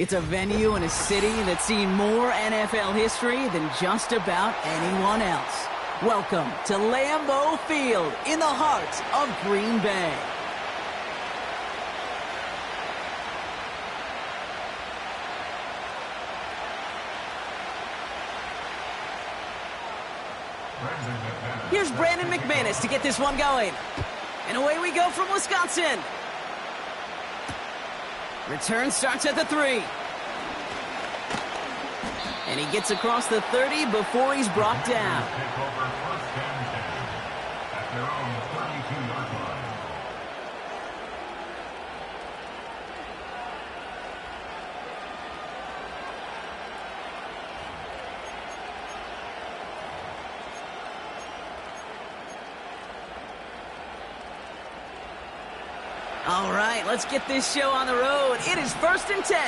It's a venue in a city that's seen more NFL history than just about anyone else. Welcome to Lambeau Field in the heart of Green Bay. Here's Brandon McManus to get this one going. And away we go from Wisconsin. Return starts at the 3. And he gets across the 30 before he's brought down. All right, let's get this show on the road. It is 1st and 10.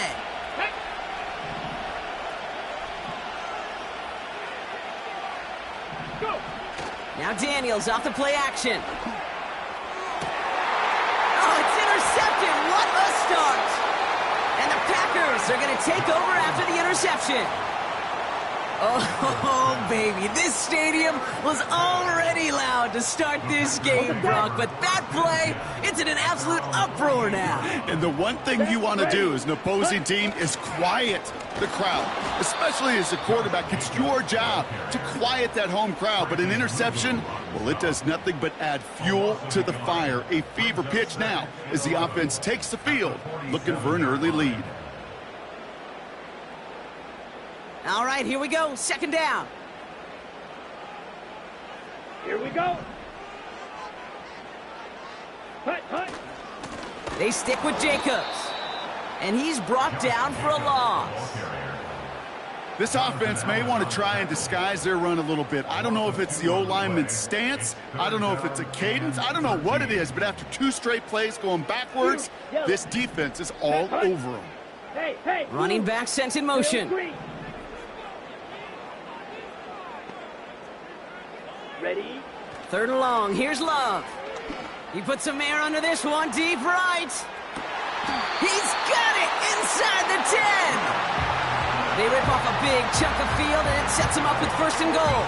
Go. Now Daniels off the play action. Oh, it's intercepted. What a start. And the Packers are going to take over after the interception. Oh, baby, this stadium was already loud to start this game, Brock, but that play, it's in an absolute uproar now. And the one thing you want to do as an opposing team is quiet the crowd, especially as a quarterback. It's your job to quiet that home crowd, but an interception, well, it does nothing but add fuel to the fire. A fever pitch now as the offense takes the field, looking for an early lead. All right, here we go. 2nd down. Here we go. Hut. They stick with Jacobs. And he's brought down for a loss. This offense may want to try and disguise their run a little bit. I don't know if it's the O-lineman's stance. I don't know if it's a cadence. I don't know what it is, but after 2 straight plays going backwards, this defense is all over them. Hey. Running back sent in motion. Ready? 3rd and long. Here's Love. He puts some air under this one. Deep right. He's got it inside the 10. They rip off a big chunk of field, and it sets him up with 1st and goal.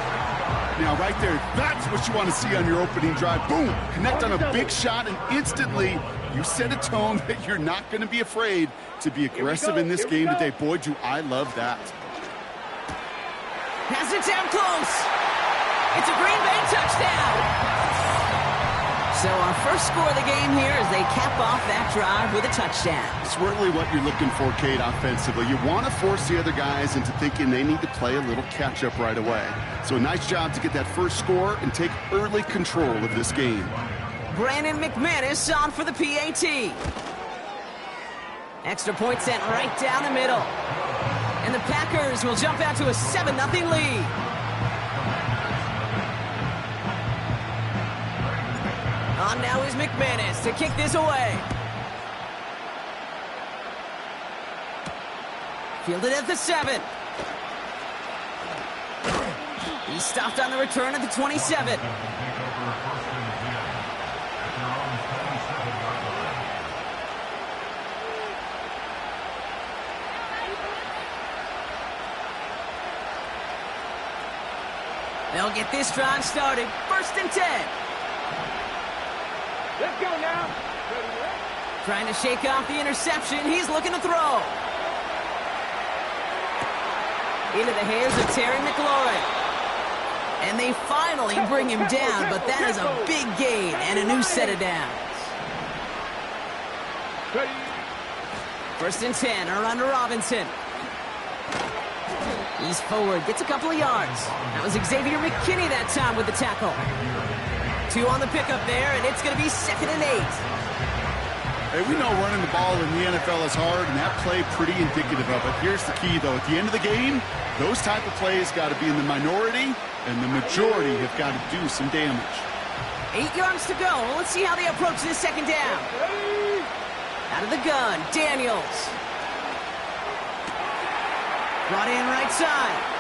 Now, right there, that's what you want to see on your opening drive. Boom! Connect on a big shot, and instantly you set a tone that you're not going to be afraid to be aggressive in this game today. Boy, do I love that. Has it down close. It's a Green Bay touchdown. So our first score of the game here as they cap off that drive with a touchdown. It's really what you're looking for, Cade, offensively. You want to force the other guys into thinking they need to play a little catch-up right away. So a nice job to get that first score and take early control of this game. Brandon McManus on for the PAT. Extra point sent right down the middle. And the Packers will jump out to a 7-0 lead. On now is McManus to kick this away. Fielded at the 7. He's stopped on the return at the 27. They'll get this drive started. 1st and 10. Let's go now. Trying to shake off the interception. He's looking to throw. Into the hands of Terry McLaurin. And they finally bring him down, but that is a big gain and a new set of downs. 1st and 10 are under Robinson. He's forward, gets a couple of yards. That was Xavier McKinney that time with the tackle. 2 on the pickup there, and it's going to be 2nd and 8. Hey, we know running the ball in the NFL is hard, and that play pretty indicative of it. Here's the key, though. At the end of the game, those type of plays got to be in the minority, and the majority have got to do some damage. 8 yards to go. Let's see how they approach this 2nd down. Out of the gun, Daniels. Brought in right side.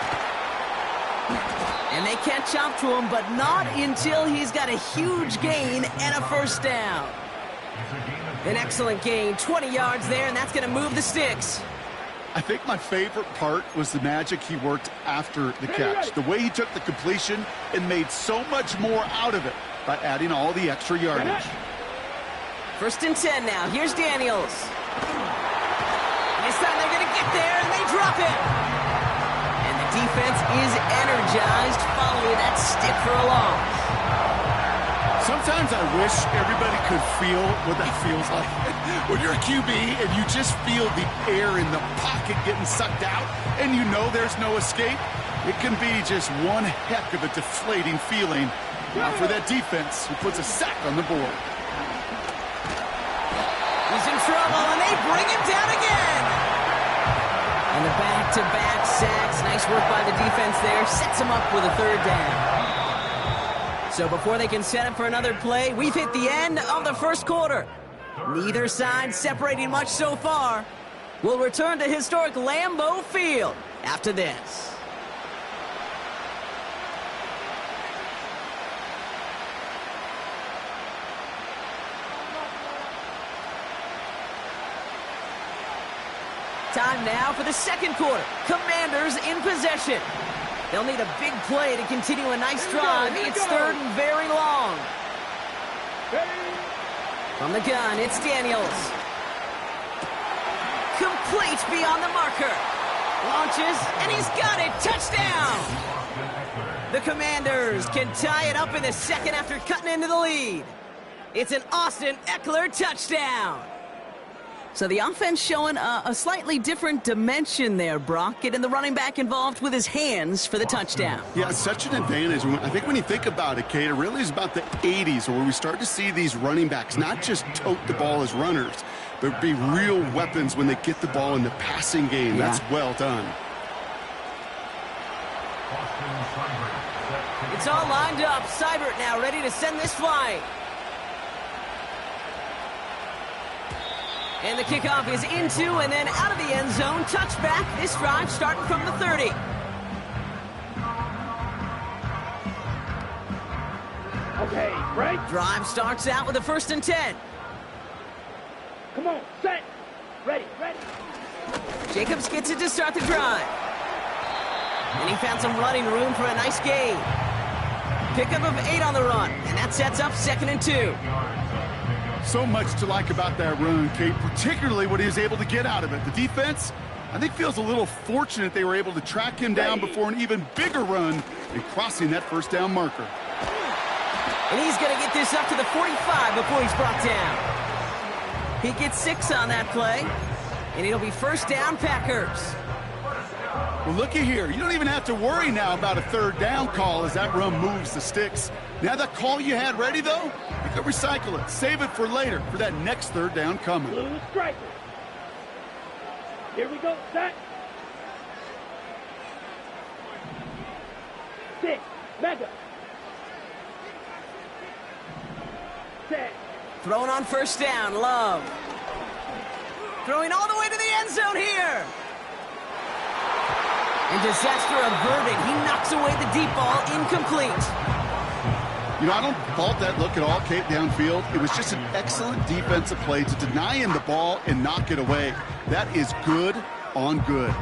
And they catch up to him, but not until he's got a huge gain and a 1st down. An excellent gain, 20 yards there, and that's going to move the sticks. I think my favorite part was the magic he worked after the catch. The way he took the completion and made so much more out of it by adding all the extra yardage. 1st and 10 now. Here's Daniels. This time they're going to get there, and they drop it. And the defense is energized following that stick for a loss. Sometimes I wish everybody could feel what that feels like. When you're a QB and you just feel the air in the pocket getting sucked out and you know there's no escape, it can be just one heck of a deflating feeling for that defense who puts a sack on the board. He's in trouble, and they bring him down again. And the back-to-back sacks. Nice work by the defense there. Sets him up with a 3rd down. So before they can set up for another play, we've hit the end of the 1st quarter. Neither side separating much so far. We'll return to historic Lambeau Field after this. Time now for the 2nd quarter. Commanders in possession. They'll need a big play to continue a nice drive. It's 3rd and very long. From the gun, it's Daniels. Complete beyond the marker. Launches, and he's got it. Touchdown! The Commanders can tie it up in the 2nd after cutting into the lead. It's an Austin Ekeler touchdown. So the offense showing a slightly different dimension there, Brock. Getting the running back involved with his hands for the touchdown. Yeah, it's such an advantage. I think when you think about it, Kate, it really is about the 80s where we start to see these running backs not just tote the ball as runners, but be real weapons when they get the ball in the passing game. Yeah. That's well done. It's all lined up. Seibert now ready to send this flight. And the kickoff is into and then out of the end zone. Touchback. This drive starting from the 30. Okay, right. Drive starts out with a 1st and 10. Come on, set. Ready. Jacobs gets it to start the drive. And he found some running room for a nice gain. Pickup of 8 on the run. And that sets up 2nd and 2. So much to like about that run, Kate, particularly what he was able to get out of it. The defense, I think, feels a little fortunate they were able to track him down before an even bigger run and crossing that 1st down marker. And he's going to get this up to the 45 before he's brought down. He gets 6 on that play, and it'll be 1st down Packers. Well, looky here. You don't even have to worry now about a 3rd down call as that run moves the sticks. Now that call you had ready, though, you can recycle it. Save it for later for that next 3rd down coming. Blue striker. Here we go, set. 6, mega. Set. Thrown on 1st down, Love. Throwing all the way to the end zone here. And disaster averted. He knocks away the deep ball, incomplete. You know, I don't fault that look at all, Kate, downfield. It was just an excellent defensive play to deny him the ball and knock it away. That is good on good.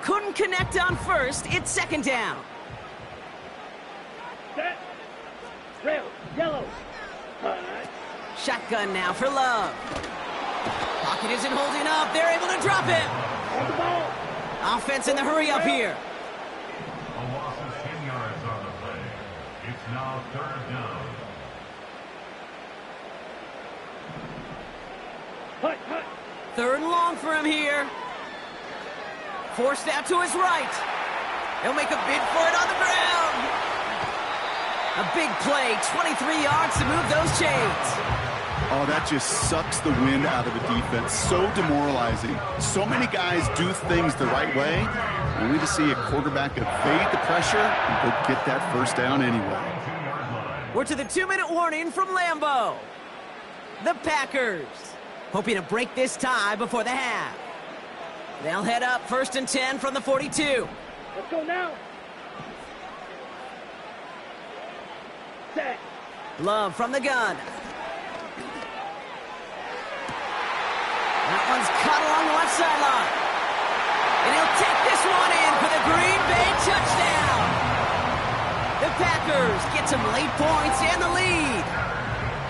Couldn't connect on 1st. It's 2nd down. Set. Rail. Yellow. Shotgun now for Love. Pocket isn't holding up. They're able to drop it. On the ball. Offense in the hurry up here. A loss of 10 yards on the play. It's now 3rd down. Hut. 3rd and long for him here. Forced out to his right. He'll make a bid for it on the ground. A big play, 23 yards to move those chains. Oh, that just sucks the wind out of a defense. So demoralizing. So many guys do things the right way, only to see a quarterback evade the pressure and go get that 1st down anyway. We're to the 2-minute warning from Lambeau. The Packers hoping to break this tie before the half. They'll head up 1st and 10 from the 42. Let's go now. Set. Love from the gun. along the left sideline. And he'll take this one in for the Green Bay touchdown. The Packers get some late points and the lead.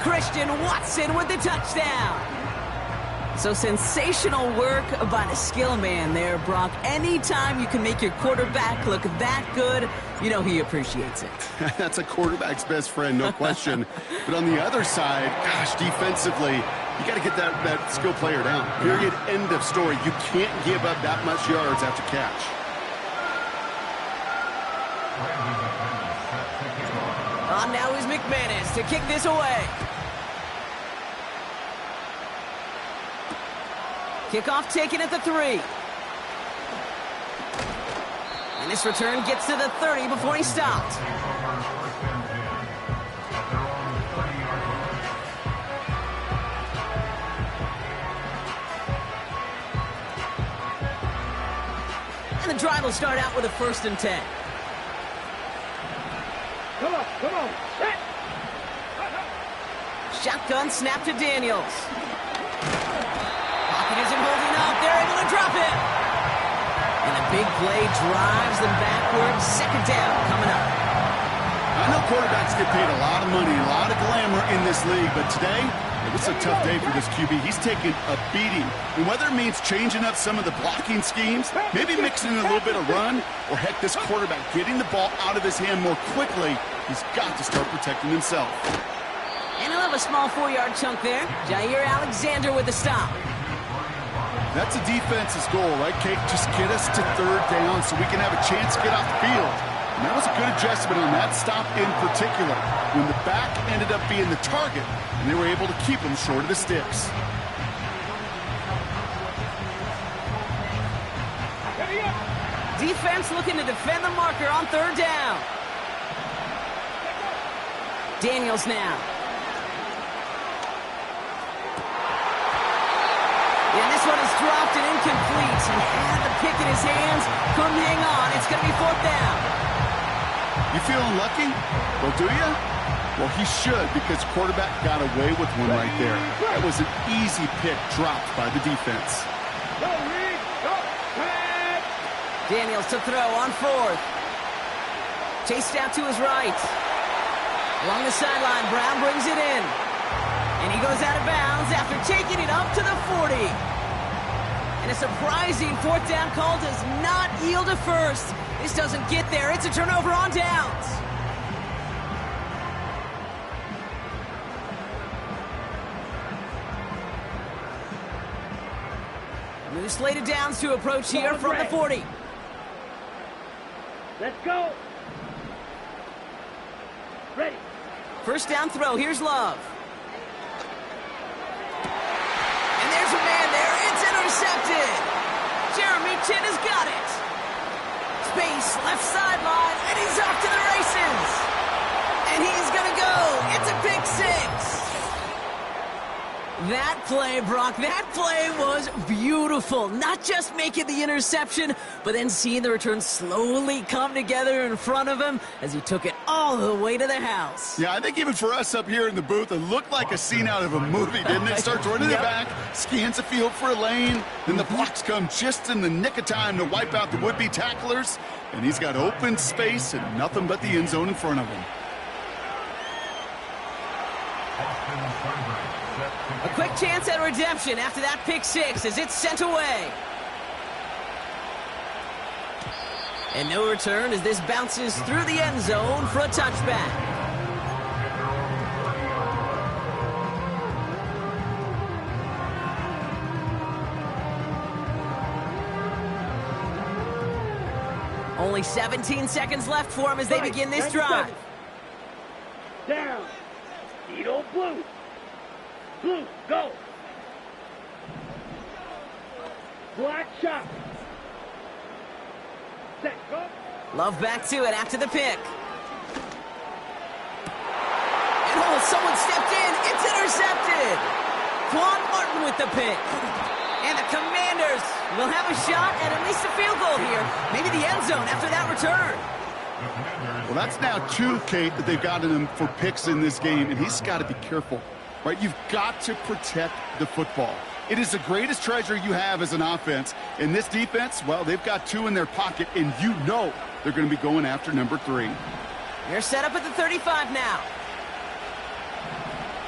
Christian Watson with the touchdown. So sensational work by the skill man there, Brock. Anytime you can make your quarterback look that good, you know he appreciates it. That's a quarterback's best friend, no question. But on the other side, gosh, defensively, you got to get that skill player down. Period, end of story. You can't give up that much yards after catch. On now is McManus to kick this away. Kickoff taken at the 3. And this return gets to the 30 before he stopped. And the drive will start out with a 1st and 10. Come on. Set. Shotgun snap to Daniels. Pocket isn't holding up. They're able to drop it. And a big play drives them backwards. 2nd down coming up. I know quarterbacks get paid a lot of money, a lot of glamour in this league, but today, it was a tough day for this QB. He's taking a beating. And whether it means changing up some of the blocking schemes, maybe mixing in a little bit of run, or heck, this quarterback getting the ball out of his hand more quickly, he's got to start protecting himself. And he'll have a small 4-yard chunk there. Jair Alexander with the stop. That's a defense's goal, right, Kate? Just get us to 3rd down so we can have a chance to get off the field. And that was a good adjustment on that stop in particular, when the back ended up being the target, and they were able to keep him short of the sticks. Defense looking to defend the marker on 3rd down. Daniels now. And this one is dropped and incomplete. He had the pick in his hands, couldn't hang on. It's going to be 4th down. You feeling lucky? Well, do you? Well, he should, because quarterback got away with one right there. That was an easy pick dropped by the defense. Go, Reed. Go. Pass. Daniels to throw on 4th. Chased out to his right. Along the sideline, Brown brings it in. And he goes out of bounds after taking it up to the 40. And a surprising 4th down call does not yield a 1st. This doesn't get there. It's a turnover on downs. New slated downs to approach here from the 40. Let's go. Ready. 1st down throw. Here's Love. And there's a man there. It's intercepted. Jeremy Chinn has got it. Space, left sideline, and he's off to the races. And he's going to go. It's a pick 6. That play, Brock, that play was beautiful. Not just making the interception, but then seeing the return slowly come together in front of him as he took it all the way to the house. Yeah, I think even for us up here in the booth, it looked like a scene out of a movie, didn't it? Starts running it back, scans the field for a lane, then the blocks come just in the nick of time to wipe out the would-be tacklers, and he's got open space and nothing but the end zone in front of him. A quick chance at redemption after that pick 6 as it's sent away. And no return as this bounces through the end zone for a touchback. Only 17 seconds left for him as they begin this drive. Down. Edo Blue. Blue, go. Black shot. Set, go. Love back to it after the pick. And someone stepped in. It's intercepted. Quan Martin with the pick. And the Commanders will have a shot at least a field goal here. Maybe the end zone after that return. Well, that's now 2, Kate, that they've gotten him for picks in this game, and he's got to be careful. Right, you've got to protect the football. It is the greatest treasure you have as an offense. In this defense, well, they've got 2 in their pocket, and you know they're going to be going after number 3. They're set up at the 35 now.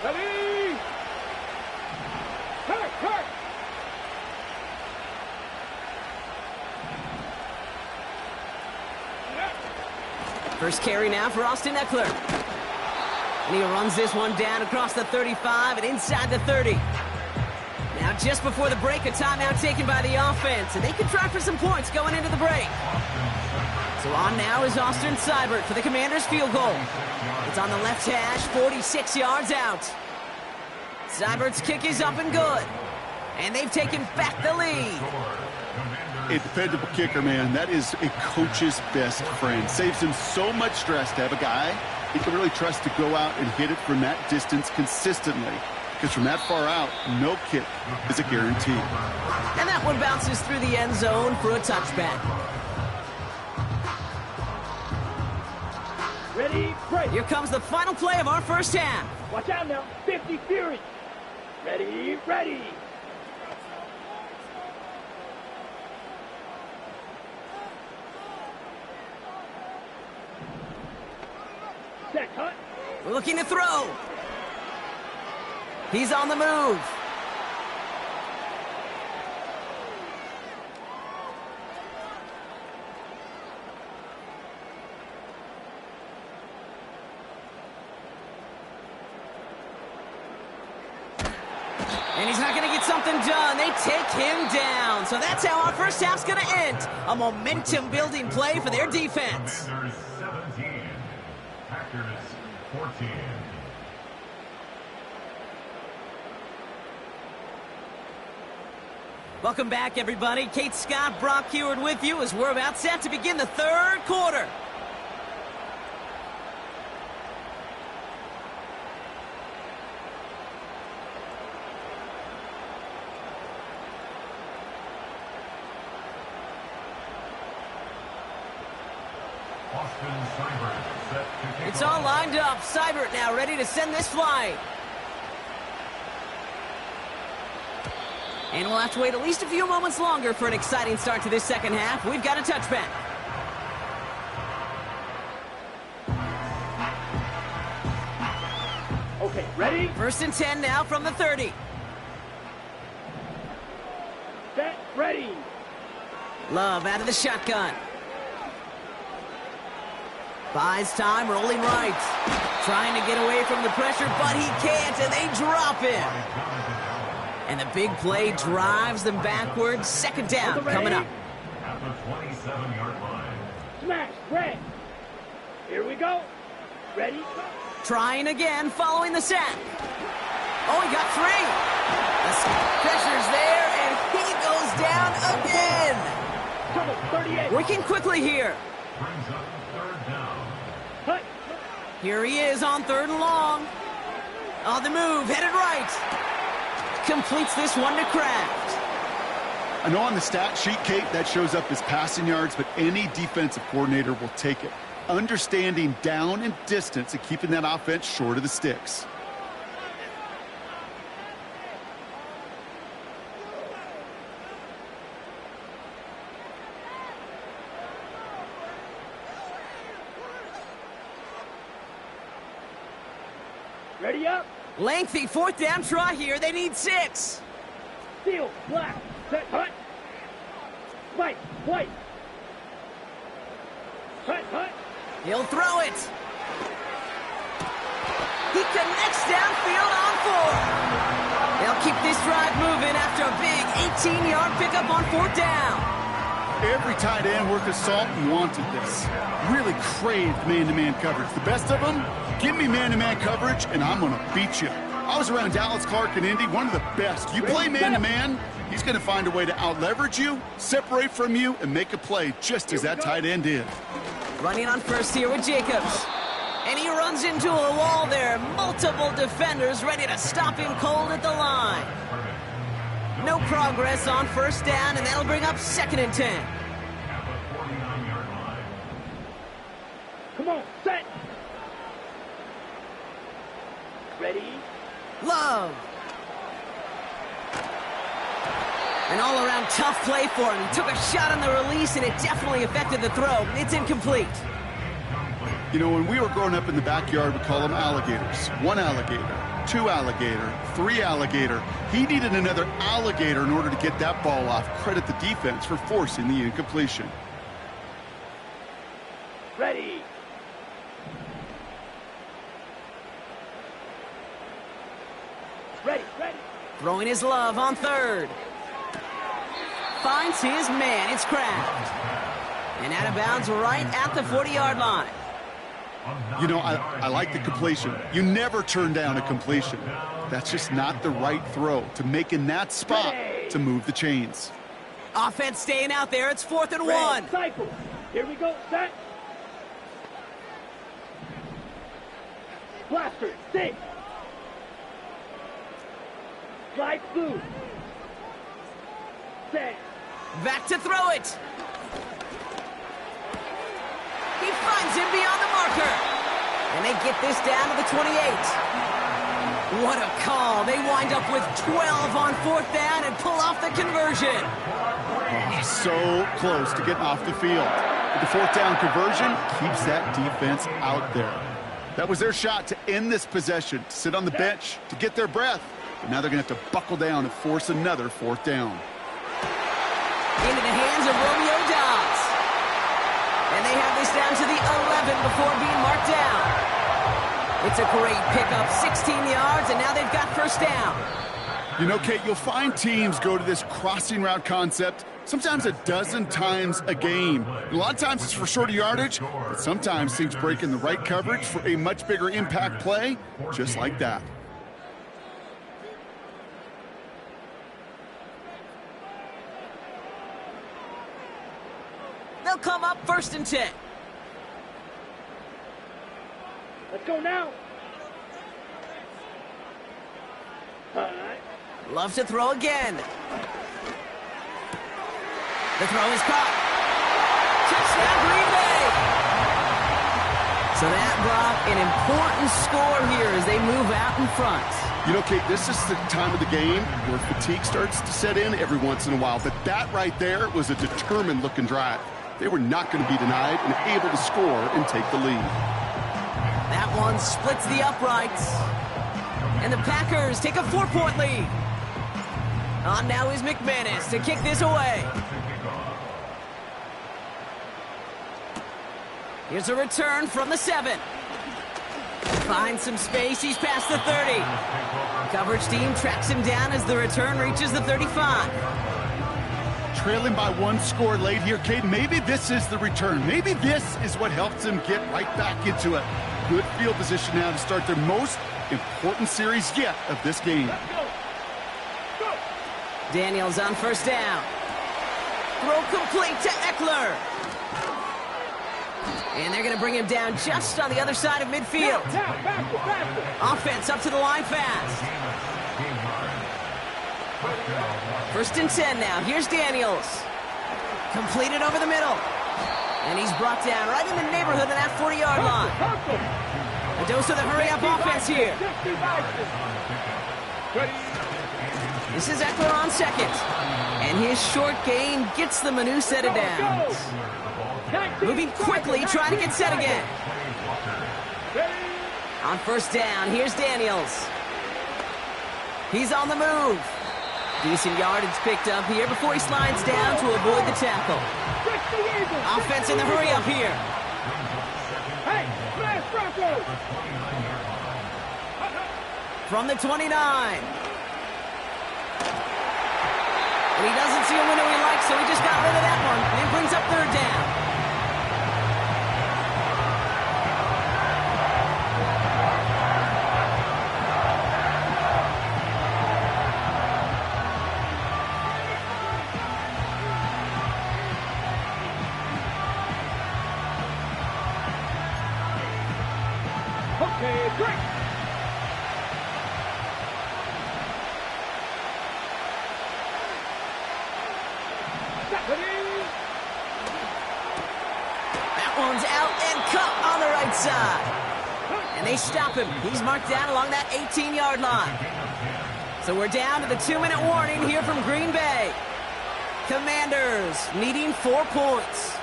Ready? Hurt! First carry now for Austin Eckler. And he runs this one down across the 35 and inside the 30. Now just before the break, a timeout taken by the offense, and they can try for some points going into the break. So on now is Austin Seibert for the Commanders' field goal. It's on the left hash, 46 yards out. Seibert's kick is up and good. And they've taken back the lead. A dependable kicker, man. That is a coach's best friend. Saves him so much stress to have a guy he can really trust to go out and hit it from that distance consistently. Because from that far out, no kick is a guarantee. And that one bounces through the end zone for a touchback. Ready? Break! Here comes the final play of our first half. Watch out now. 50 Fury. Ready? Set, cut. We're looking to throw. He's on the move. And he's not going to get something done. They take him down. So that's how our first half's going to end. A momentum-building play for their defense. Commanders 17, Packers 14. Welcome back, everybody. Kate Scott, Brock Heward with you as we're about set to begin the third quarter. Austin Seibert set to kick It's all off. lined up. Seibert now ready to send this flying. And we'll have to wait at least a few moments longer for an exciting start to this second half. We've got a touchback. Okay, ready? First and 10 now from the 30. Set, ready. Love out of the shotgun. Buys time, rolling right. Trying to get away from the pressure, but he can't, and they drop him. And the big play drives them backwards. Second down coming up. At the 27-yard line. Smash, red. Here we go. Ready? Trying again, following the sack. Oh, he got 3. The pressure's there, and he goes down again. Trouble, 38. Working quickly here. Brings up third down. Cut. Here he is on 3rd and long. On the move, headed right. Completes this one to Kraft. I know on the stat sheet, Kate, that shows up as passing yards, but any defensive coordinator will take it. Understanding down and distance and keeping that offense short of the sticks. Ready up. Lengthy 4th down try here. They need 6. Seal, black. Set, cut. Spike, white. Cut. He'll throw it. He connects downfield on 4. They'll keep this drive moving after a big 18-yard pickup on 4th down. Every tight end worth his salt wanted this. Really craved man-to-man coverage. The best of them, give me man-to-man coverage, and I'm going to beat you. I was around Dallas Clark and Indy, one of the best. You play man-to-man, he's going to find a way to out-leverage you, separate from you, and make a play just as that tight end did. Running on first here with Jacobs. And he runs into a wall there. Multiple defenders ready to stop him cold at the line. No progress on 1st down, and that'll bring up 2nd and 10. At the 49-yard line. Come on, set. Ready? Love. An all-around tough play for him. He took a shot on the release, and it definitely affected the throw. It's incomplete. You know, when we were growing up in the backyard, we call them alligators. 1 alligator, 2 alligator, 3 alligator. He needed another alligator in order to get that ball off. Credit the defense for forcing the incompletion. Ready. Ready. Throwing his love on third. Finds his man. It's Kraft. And out of bounds right at the 40-yard line. You know, I like the completion. You never turn down a completion. That's just not the right throw to make in that spot to move the chains. Offense staying out there. It's 4th and 1. Cycle. Here we go. Set. Blaster. Six. Slide through. Set. Back to throw it. He finds him beyond the marker. And they get this down to the 28. What a call. They wind up with 12 on 4th down and pull off the conversion. Oh, so close to getting off the field. But the 4th down conversion keeps that defense out there. That was their shot to end this possession, to sit on the bench, to get their breath. But now they're going to have to buckle down and force another 4th down. Into the hands of Romeo Dobbs. And they have this down to the 11 before being marked down. It's a great pickup, 16 yards, and now they've got 1st down. You know, Kate, you'll find teams go to this crossing route concept sometimes a dozen times a game. A lot of times it's for shorter yardage, but sometimes teams break in the right coverage for a much bigger impact play, just like that. They'll come up 1st and 10. Let's go now. All right. Love to throw again. The throw is caught. Touchdown, Green Bay. So that brought an important score here as they move out in front. You know, Kate, this is the time of the game where fatigue starts to set in every once in a while. But that right there was a determined-looking drive. They were not going to be denied and able to score and take the lead. That one splits the uprights. And the Packers take a 4-point lead. On now is McManus to kick this away. Here's a return from the 7. Finds some space. He's past the 30. Coverage team tracks him down as the return reaches the 35. Trailing by 1 score late here, Kate. Maybe this is the return. Maybe this is what helps them get right back into it. Good field position now to start their most important series yet of this game. Daniels on 1st down. Throw complete to Eckler. And they're going to bring him down just on the other side of midfield. Offense up to the line fast. 1st and 10 now. Here's Daniels. Completed over the middle. And he's brought down right in the neighborhood of that 40-yard line. A dose of the hurry-up offense here. This is Eckler on 2nd. And his short gain gets them a new set of downs. Moving quickly, trying to get set again. On 1st down, here's Daniels. He's on the move. Decent yardage picked up here before he slides down to avoid the tackle. Offense in the hurry up here. From the 29. And he doesn't see a window he likes, so he just got rid of that one. And it brings up 3rd down. Okay, break. That one's out and cut on the right side. And they stop him. He's marked down along that 18-yard line. So we're down to the 2-minute warning here from Green Bay. Commanders needing 4 points.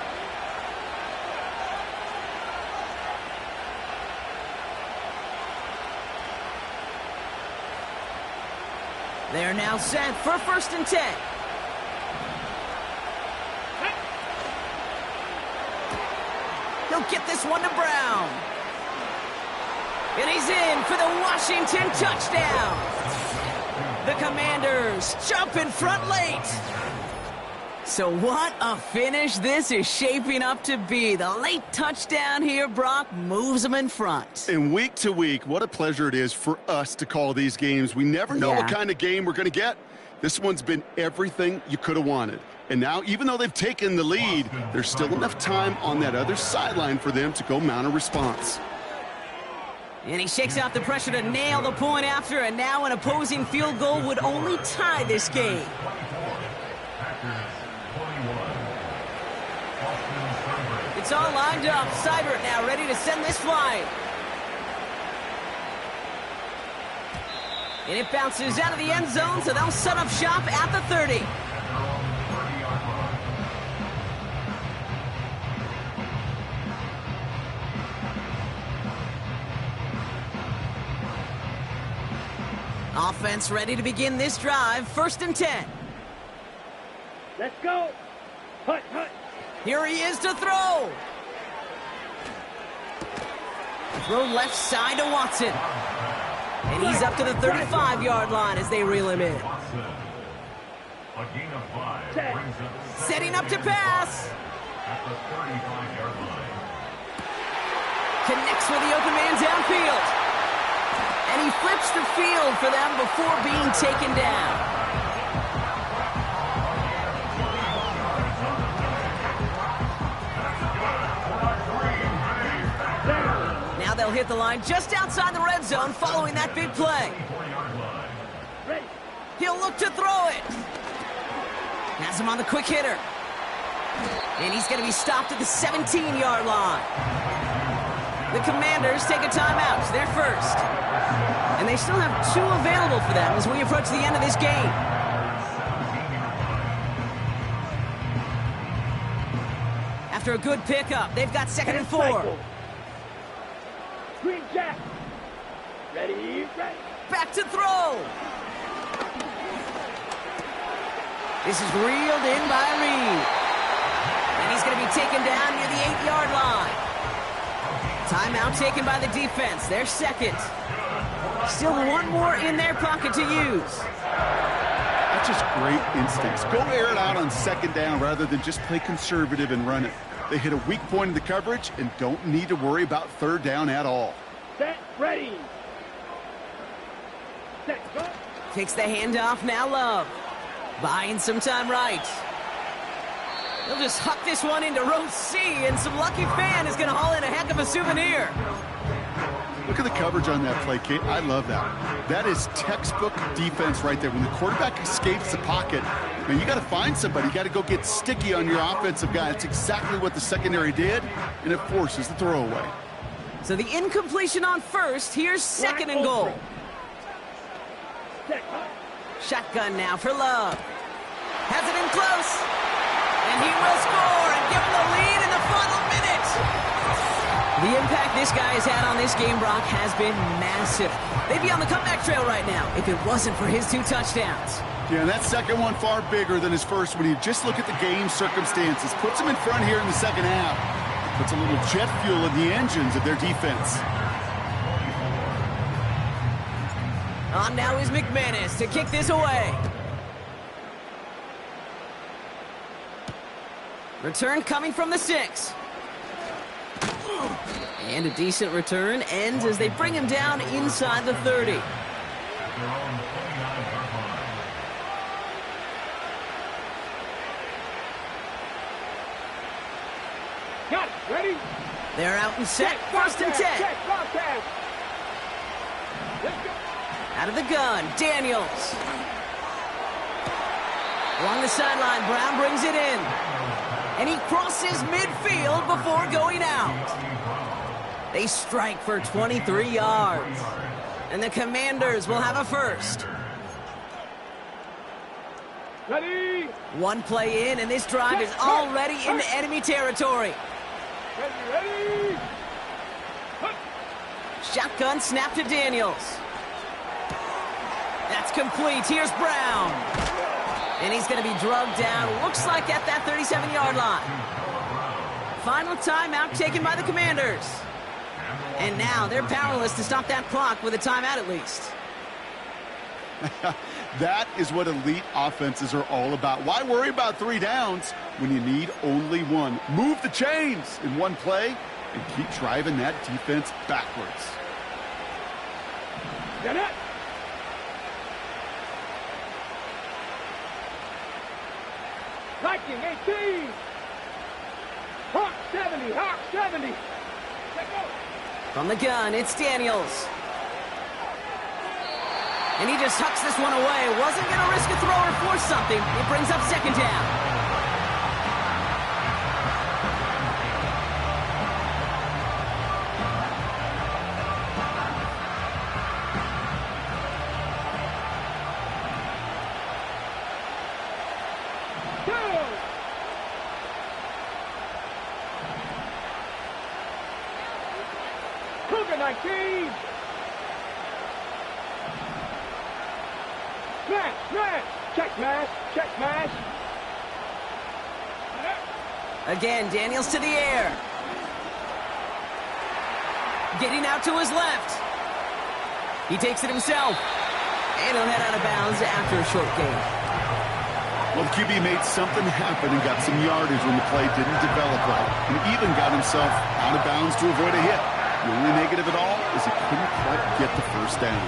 They're now set for 1st and 10. He'll get this one to Brown. And he's in for the Washington touchdown. The Commanders jump in front late. So what a finish this is shaping up to be. The late touchdown here, Brock, moves them in front. And week to week, what a pleasure it is for us to call these games. We never know what kind of game we're going to get. This one's been everything you could have wanted. And now, even though they've taken the lead, there's still enough time on that other sideline for them to go mount a response. And he shakes out the pressure to nail the point after, and now an opposing field goal would only tie this game. It's all lined up. Seibert now ready to send this flying. And it bounces out of the end zone, so they'll set up shop at the 30. Offense ready to begin this drive. 1st and 10. Let's go. Hut, hut. Here he is to throw. Throw left side to Watson. And he's up to the 35-yard line as they reel him in. Setting up to pass. Connects with the open man downfield. And he flips the field for them before being taken down. Now they'll hit the line just outside the red zone following that big play. He'll look to throw it. Has him on the quick hitter. And he's going to be stopped at the 17-yard line. The Commanders take a timeout. They're first. And they still have 2 available for them as we approach the end of this game. After a good pickup, they've got 2nd and 4. Green Jack. Ready, ready. Back to throw. This is reeled in by Reed. And he's going to be taken down near the 8-yard line. Timeout taken by the defense. They're second. Still 1 more in their pocket to use. That's just great instincts. Go air it out on 2nd down rather than just play conservative and run it. They hit a weak point in the coverage and don't need to worry about 3rd down at all. Set, ready. Set, go. Takes the handoff, now Love. Buying some time right. They'll just huck this one into row C, and some lucky fan is going to haul in a heck of a souvenir. Look at the coverage on that play, Kate. I love that. That is textbook defense right there. When the quarterback escapes the pocket, man, you got to find somebody. You got to go get sticky on your offensive guy. That's exactly what the secondary did, and it forces the throwaway. So the incompletion on 1st. Here's 2nd and goal. Shotgun now for Love. Has it in close. And he will score and give him the lead in the final minute. The impact this guy has had on this game, Brock, has been massive. They'd be on the comeback trail right now if it wasn't for his 2 touchdowns. Yeah, and that second one far bigger than his first one. You just look at the game circumstances. Puts him in front here in the 2nd half. Puts a little jet fuel in the engines of their defense. On now is McManus to kick this away. Return coming from the 6. And a decent return ends as they bring him down inside the 30. Got it. Ready? They're out and set. 1st and 10. Check, broadcast. Let's go. Out of the gun, Daniels. Along the sideline, Brown brings it in. And he crosses midfield before going out. They strike for 23 yards. And the Commanders will have a 1st. Ready? One play in, and this drive is already into enemy territory. Ready? Shotgun snap to Daniels. That's complete. Here's Brown. And he's going to be drugged down, looks like at that 37-yard line. Final timeout taken by the Commanders. And now they're powerless to stop that clock with a timeout at least. That is what elite offenses are all about. Why worry about 3 downs when you need only 1? Move the chains in one play and keep driving that defense backwards. Get it. Viking 18. Hawk 70. Hawk 70. Let go. From the gun, it's Daniels. And he just hucks this one away. Wasn't going to risk a throw or force something. It brings up second down. Cougar 19. Smash! Check mash! Again, Daniels to the air. Getting out to his left. He takes it himself. And he'll head out of bounds after a short gain. Well, the QB made something happen and got some yardage when the play didn't develop right, and even got himself out of bounds to avoid a hit. The only negative at all is he couldn't quite get the first down.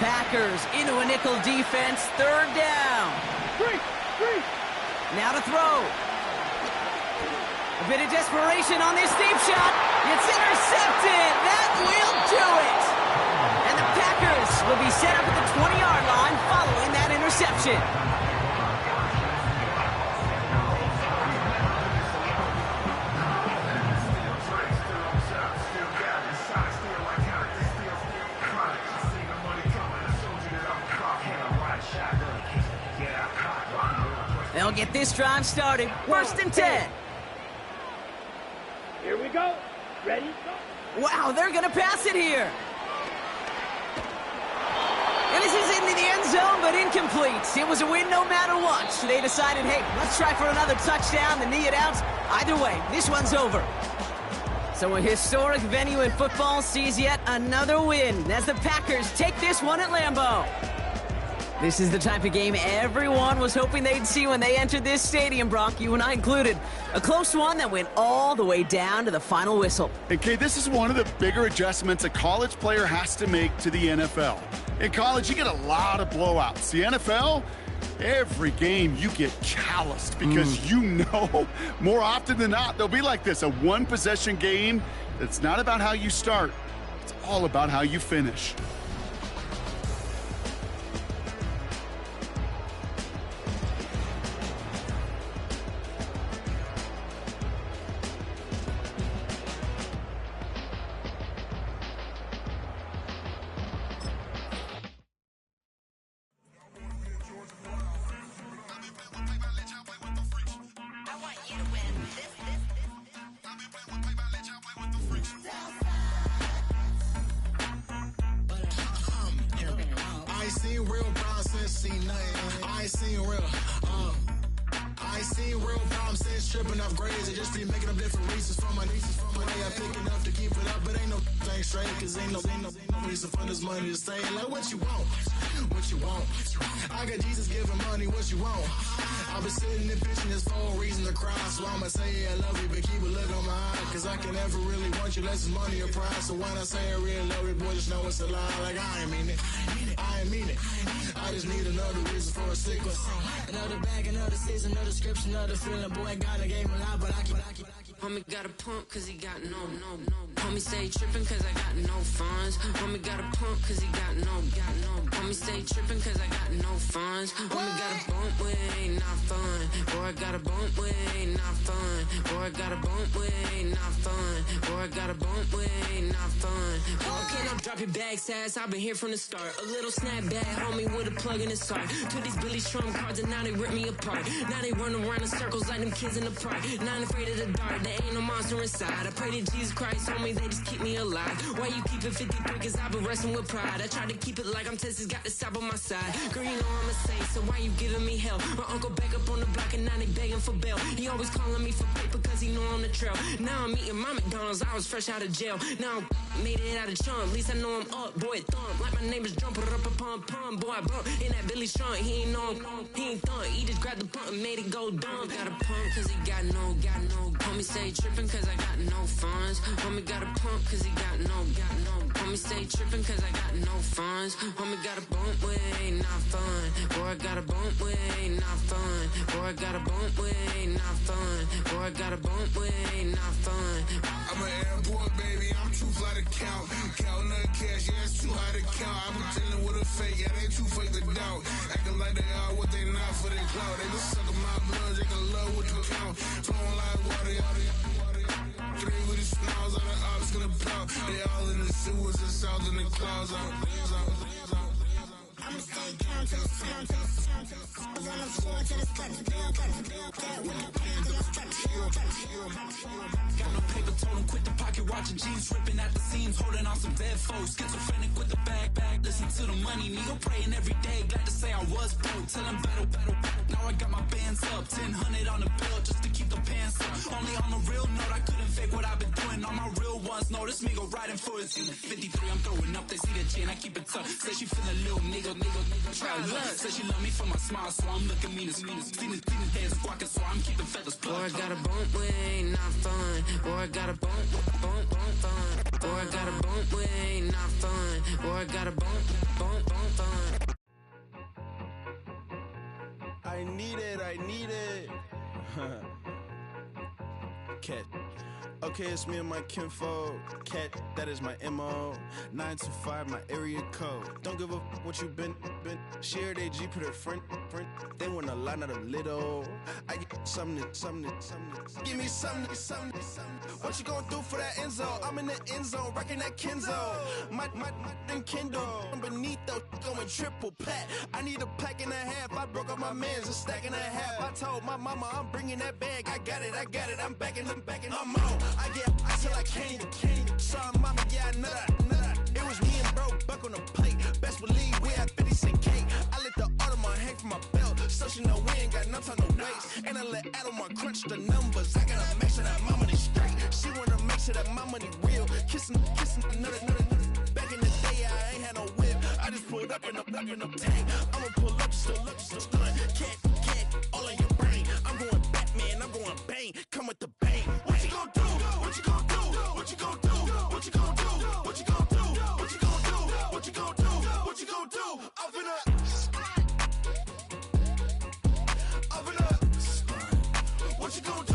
Packers into a nickel defense, third down. Three. Now to throw. A bit of desperation on this deep shot. It's intercepted. That will do it. And the Packers will be set up at the 20-yard line following that interception. They'll get this drive started. First and 10. Here we go. Ready? Go. Wow, they're going to pass it here. And this is into the end zone, but incomplete. It was a win no matter what. So they decided, hey, let's try for another touchdown to knee it out. Either way, this one's over. So a historic venue in football sees yet another win as the Packers take this one at Lambeau. This is the type of game everyone was hoping they'd see when they entered this stadium, Brock, you and I included. A close one that went all the way down to the final whistle. And Kay, this is one of the bigger adjustments a college player has to make to the NFL. In college, you get a lot of blowouts. The NFL, every game you get calloused because you know more often than not they'll be like this, a one-possession game that's not about how you start. It's all about how you finish. Tripping off grades and just be making up different reasons for my nieces. I pick enough to keep it up, but ain't no thing straight, cause ain't no reason for this money to stay. Like, what you want? I got Jesus giving money, what you want? I've been sitting and pitching this for a reason to cry, so I'ma say I love you, but keep a look on my eye, cause I can never really want you unless it's money or prize. So when I say I really love you, boy, just know it's a lie. Like, I ain't mean it. I just need another reason for a sickle. Another bag, another season, another description, another feeling. Boy, God, I gave him a lot, but I keep. Homie got a pump cause he got no. Homie stay trippin' cause I got no funds. Homie got a pump cause he got no. Homie stay trippin' cause I got no funds. Homie got a bump with ain't not fun. Boy, I got a bump with ain't not fun. Boy, I got a bump with ain't not fun. Boy, I got a bump with ain't not fun. Okay, now drop your bag, sass. I've been here from the start. A little snapback, homie, with a plug in his heart. Took these Billy Trump cards and now they rip me apart. Now they run around in circles like them kids in the park. Now I'm afraid of the dark, there ain't no monster inside. I pray to Jesus Christ, homie, they just keep me alive. Why you keep it 53? Cause I've been wrestling with pride. I try to keep it like I'm Texas, got the South on my side. Girl, you know I'm a saint, so why you giving me hell? My uncle back up on the block and now they begging for bail. He always calling me for paper cause he know I'm the trail. Now I'm eating my McDonald's, I was fresh out of jail. Now I made it out of chump, at least I know I'm up, boy, thump. Like my name is Jumper, up a pump, pump. Boy, I bump in that Billy Trump, he ain't know, he ain't thump. He just grabbed the pump and made it go dumb. Got a pump cause he got no. Homie stay trippin' cause I got no funds. Homie got a pump cause he got no. Homie stay trippin' cause I got no funds. Homie got a bump with ain't not fun. Boy, I got a bump with ain't not fun. Boy, I got a bump with ain't not fun. Boy, I got a bump with ain't not fun. I'm an airport baby, I'm too fly to count. Counting the cash, yeah, it's too high to count. I'm dealing with a fake, yeah, they too fake to doubt. Acting like they are what they not for their clout. They just suckin' my blood, they can love what you count. Flowing like water, three with the smiles on the ops gonna plow. They all in the sewers and south in the clouds. I'ma stay down to the sound, to the sound, to the sound. On the floor to the cut, to bill, that with the pain to the strap, Got no paper, told him quit the pocket, watching jeans ripping at the seams, holding on some dead foes. Schizophrenic with the bag, listen to the money, nigga praying every day. Glad to say I was broke, tell him battle. Now I got my bands up, 1000 on the bill just to keep the pants up. Only on the real note, I couldn't fake what I've been doing. All my real ones know this nigga riding for his 53. I'm throwing up, they see the chain, I keep it tough. Say she feeling a little nigga, try look. Say she love me for my smile, so I'm looking mean as Seen his head squawking, so I'm keeping feathers plucked. Boy, I got a bump with ain't not fun. Boy, I got a bump fun. Boy, I got a bump with ain't not fun. Boy, I got a bump fun. I need it. Cat. Okay, it's me and my kinfolk. Cat, that is my MO. 925, my area code. Don't give a what you been. Shared AG, put her friend. They want a lot, not a little. I get something. Give me something. What you gonna do for that Enzo? I'm in the end zone, rocking that Kenzo. My Kindle. I'm beneath though, going triple pack. I need a pack and a half. I broke up my mans, a stack and a half. I told my mama I'm bringing that bag. I got it. I'm backing, I'm on. I get till I can't. Sorry, mama, yeah, I know that. It was me and bro, buck on the plate. Best believe we had 50 cent cake. I let the Audemars hang from my belt, so she know we ain't got no time to waste. And I let Adelmar crunch the numbers. I gotta make sure that my money straight. She wanna make sure that my money real. Kissing another. Back in the day, I ain't had no whip. I just pulled up in the tank. I'ma pull up just to stun. Cat, all in your brain. I'm going Batman, I'm going bang. Come with the bang. What you gon' do? What you gon' do? What you gon' do? What you gon' do? What you gon' do? What you gon' do? What you gon' do? What you gon' do? Up in up. What you gon' do?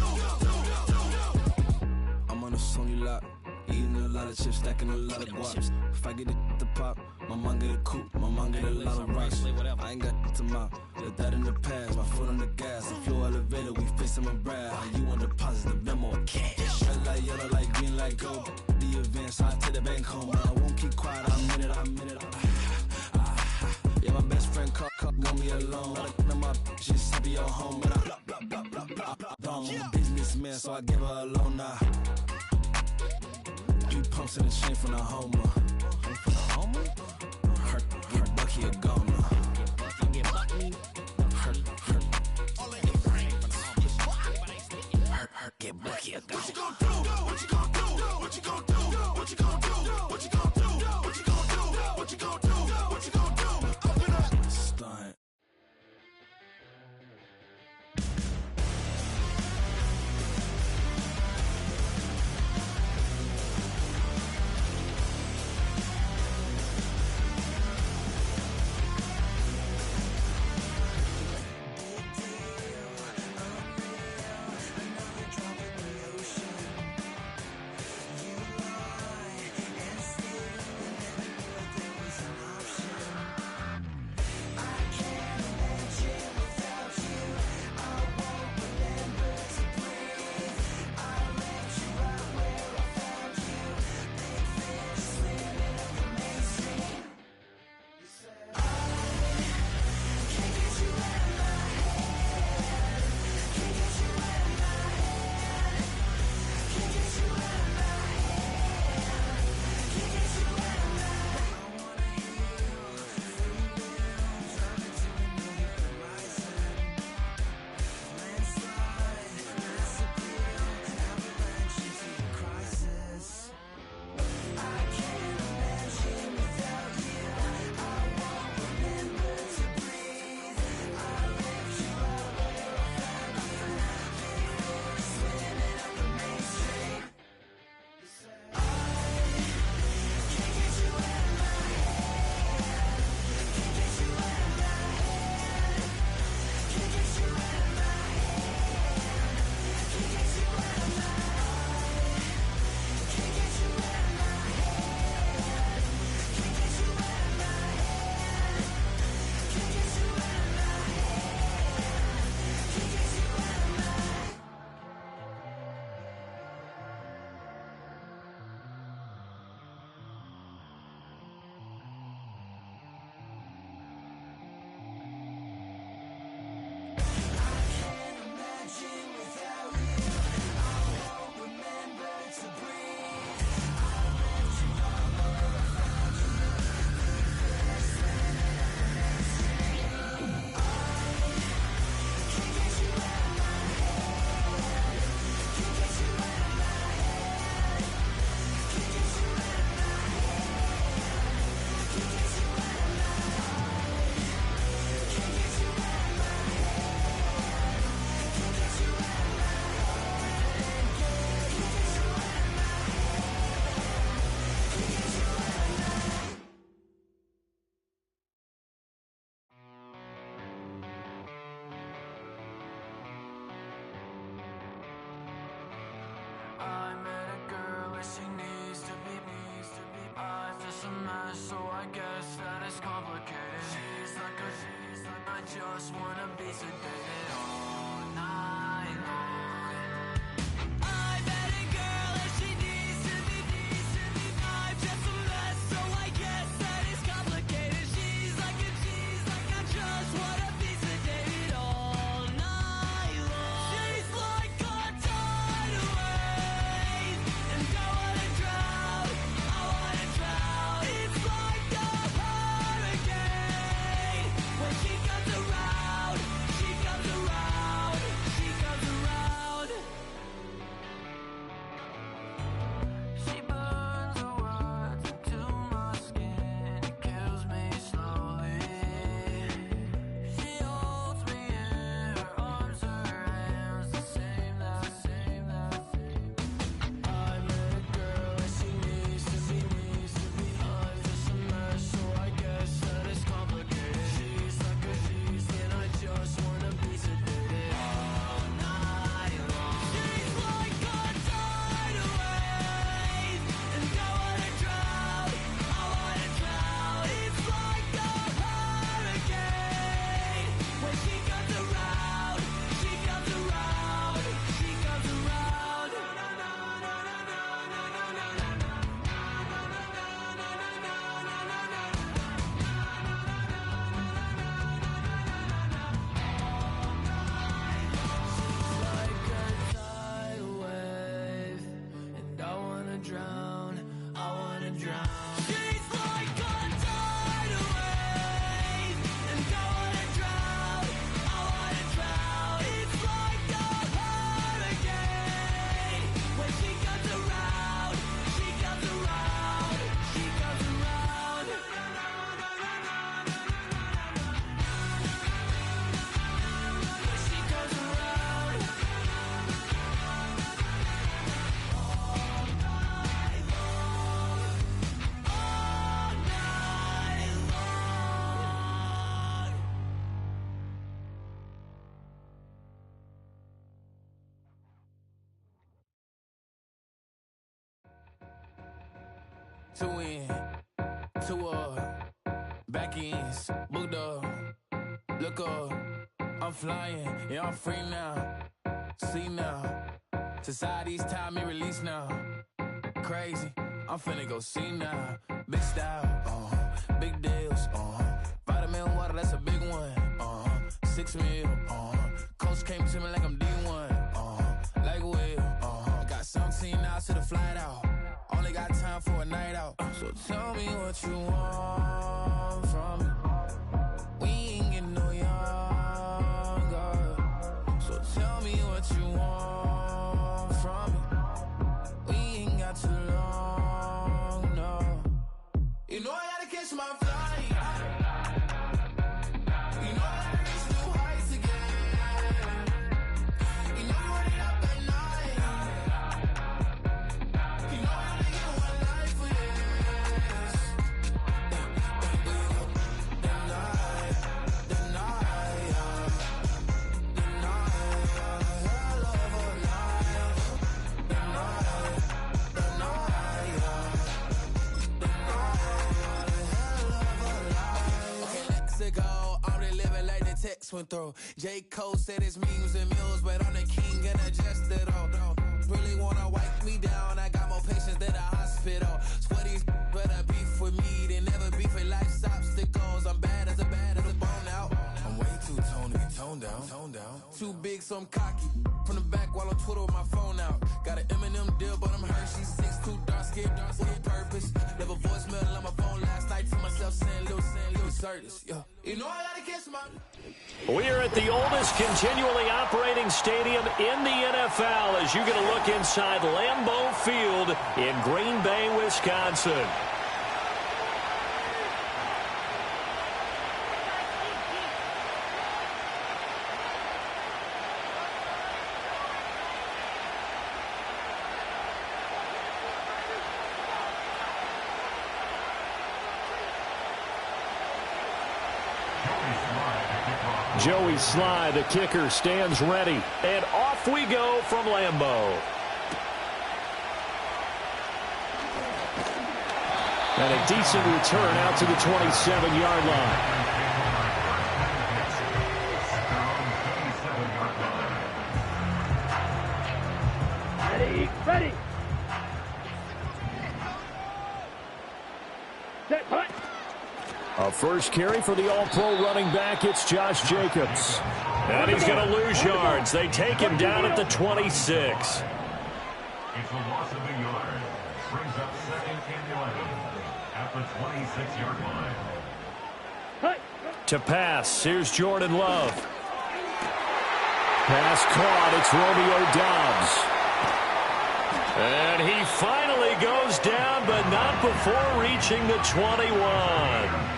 I'm on a Sony lot, eating a lot of chips, stacking a lot of guap. If I get it to pop, my mom get a coupe, my mom get a lot of rocks. I ain't got to mop, let that in the past. My foot on the gas, the floor elevator, we facing my brad. How you want deposit the memo of cash? Red like yellow, like green, like gold. The events, I take the bank home, but I won't keep quiet. I'm in it. Yeah, my best friend got me alone. I'm my bitches, I be your home, but I'm a businessman, so I give her a loan now. 3 pumps in the chain from the Homer. Her Bucky a goner. Her get Bucky a goner. What you gon' do? What you gon' do? What you gon' do? What you gon' do? What you gon' do? What you gon' do? What you gon' do? What you gon' do? Open up. Stunt. You just wanna be sedated all night long. I met a girl and she needs to be decent. I'm just a mess, so I guess that is complicated. She's like I just wanna be sedated all night long. She's like a tidal wave, and I wanna drown, I wanna drown. It's like a hurricane. When she comes around, she comes around, she comes around. She burns the words into my skin, it kills me slowly. She holds me in her arms, her hands, the same. I met a girl and she needs to be. I'm just a mess, so I guess that it's complicated. She's like and I just wanna be sedated all night long. She's like a tidal wave, and I wanna drown, I wanna drown. It's like a hurricane. When she comes around, she comes around, she comes around. Like a tidal wave, and I wanna drown, I wanna drown. She's like a tidal wave, and I wanna drown, I wanna drown. It's like a hurricane. When she comes around, she comes around, she comes around. She comes around. Two in, two up, back ends, booked up, look up, I'm flying, yeah, I'm free now, see now, society's time me release now, crazy, I'm finna go see now, big style, big deals, vitamin water, that's a big one, 6 mil, coach came to me like I'm D1, like Will, I got 17 hours to the flight out. Only got time for a night out. So tell me what you want from me. We ain't getting no younger. So tell me what you want from me. We ain't got too long, no. You know I gotta catch my flight. You know I gotta reach new heights again. You know I'm running up at night. You know I only get one life for this. Text went through. J. Cole said it's memes and mills, but I'm the king and adjust it all. Really wanna wipe me down. I got more patience than a hospital. Sweaty better beef with me than never beef with life's obstacles. I'm bad as a bone out. I'm way too toned to be toned down. Too big, so I'm cocky. From the back while on Twitter with my phone out. Got an Eminem deal, but I'm Hershey 6'2", dark skin with a purpose. Never voicemail on my phone last night to myself saying Lil Curtis. Yeah. You know I gotta kiss my. We are at the oldest continually operating stadium in the NFL as you get a look inside Lambeau Field in Green Bay, Wisconsin. Joey Sly, the kicker, stands ready. And off we go from Lambeau. And a decent return out to the 27-yard line. first carry for the All-Pro running back, it's Josh Jacobs. And he's going to lose yards. They take him down at the 26. It's a loss of a yard. Brings up second and 11 at the 26-yard line. To pass, here's Jordan Love. Pass caught, it's Romeo Doubs. And he finally goes down, but not before reaching the 21.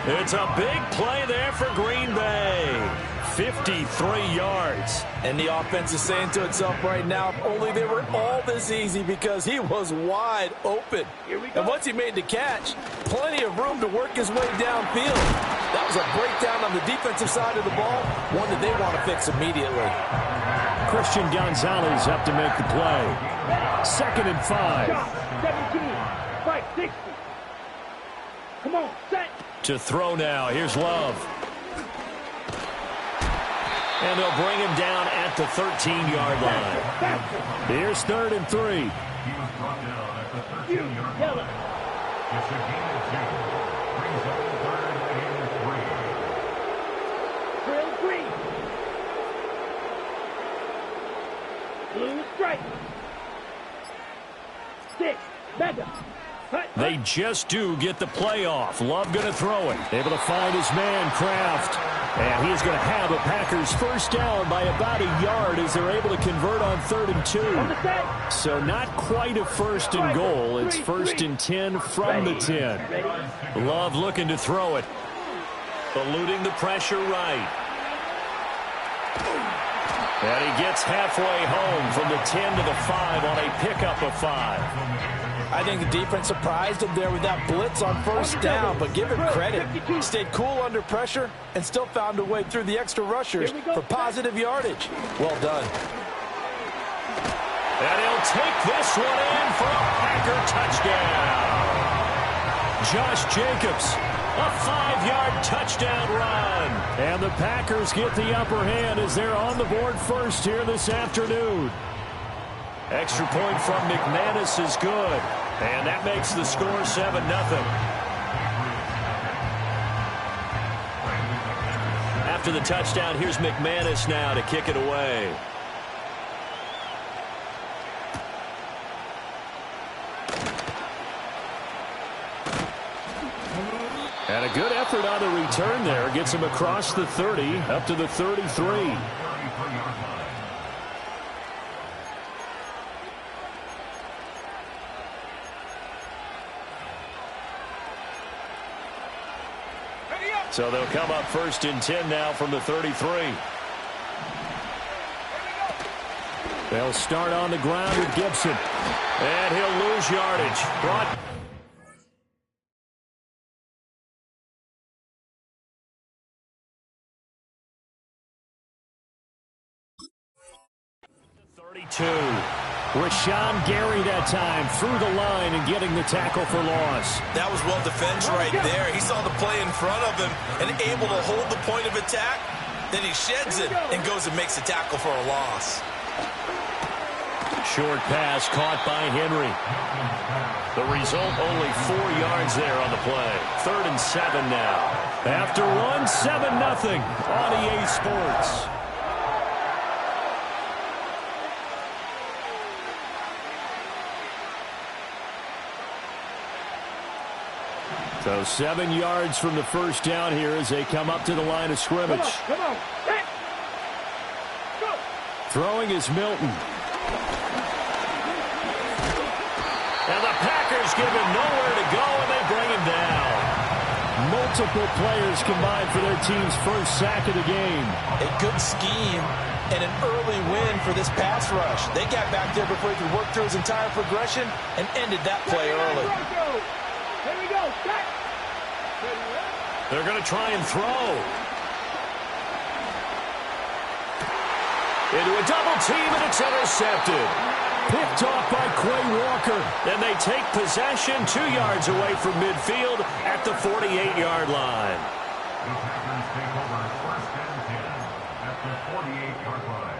It's a big play there for Green Bay. 53 yards. And the offense is saying to itself right now, if only they were all this easy, because he was wide open. And once he made the catch, plenty of room to work his way downfield. That was a breakdown on the defensive side of the ball, one that they want to fix immediately. Christian Gonzalez up to make the play. 2nd and 5. 17, right, 60. Come on, set. To throw now, here's Love. And they'll bring him down at the 13-yard line. Here's 3rd and 3. He was brought down at the 13-yard line. It's a gain of 2. Brings up 3rd and 3. Drill green. Blue strike. 6. Mega. They just do get the play off. Love going to throw it. Able to find his man, Kraft. And he's going to have a Packers first down by about a yard as they're able to convert on 3rd and 2. So not quite a 1st and goal. It's 1st and 10 from the 10. Love looking to throw it. Eluding the pressure right. And he gets halfway home from the 10 to the 5 on a pickup of 5. I think the defense surprised him there with that blitz on 1st down, but give him credit. He stayed cool under pressure and still found a way through the extra rushers for positive yardage. Well done. And he'll take this one in for a Packer touchdown. Josh Jacobs, a 5-yard touchdown run. And the Packers get the upper hand as they're on the board first here this afternoon. Extra point from McManus is good. And that makes the score 7-0. After the touchdown, here's McManus now to kick it away. And a good effort on the return there. Gets him across the 30, up to the 33. So they'll come up 1st and 10 now from the 33. They'll start on the ground with Gibson. And he'll lose yardage. Brought 32. Rashawn Gary that time through the line and getting the tackle for loss. That was well defended right there. He saw the play in front of him and able to hold the point of attack. Then he sheds it and goes and makes a tackle for a loss. Short pass caught by Henry. The result, only 4 yards there on the play. 3rd and 7 now. After one, 7-0 on EA Sports. So 7 yards from the first down here as they come up to the line of scrimmage. Come on. Go. Throwing is Milton. And the Packers give him nowhere to go, and they bring him down. Multiple players combined for their team's first sack of the game. A good scheme and an early win for this pass rush. They got back there before he could work through his entire progression and ended that play early. Here we go. Set. They're going to try and throw. Into a double team, and it's intercepted. Picked off by Quay Walker. Then they take possession 2 yards away from midfield at the 48-yard line. The Packers take over 1st and 10 at the 48-yard line.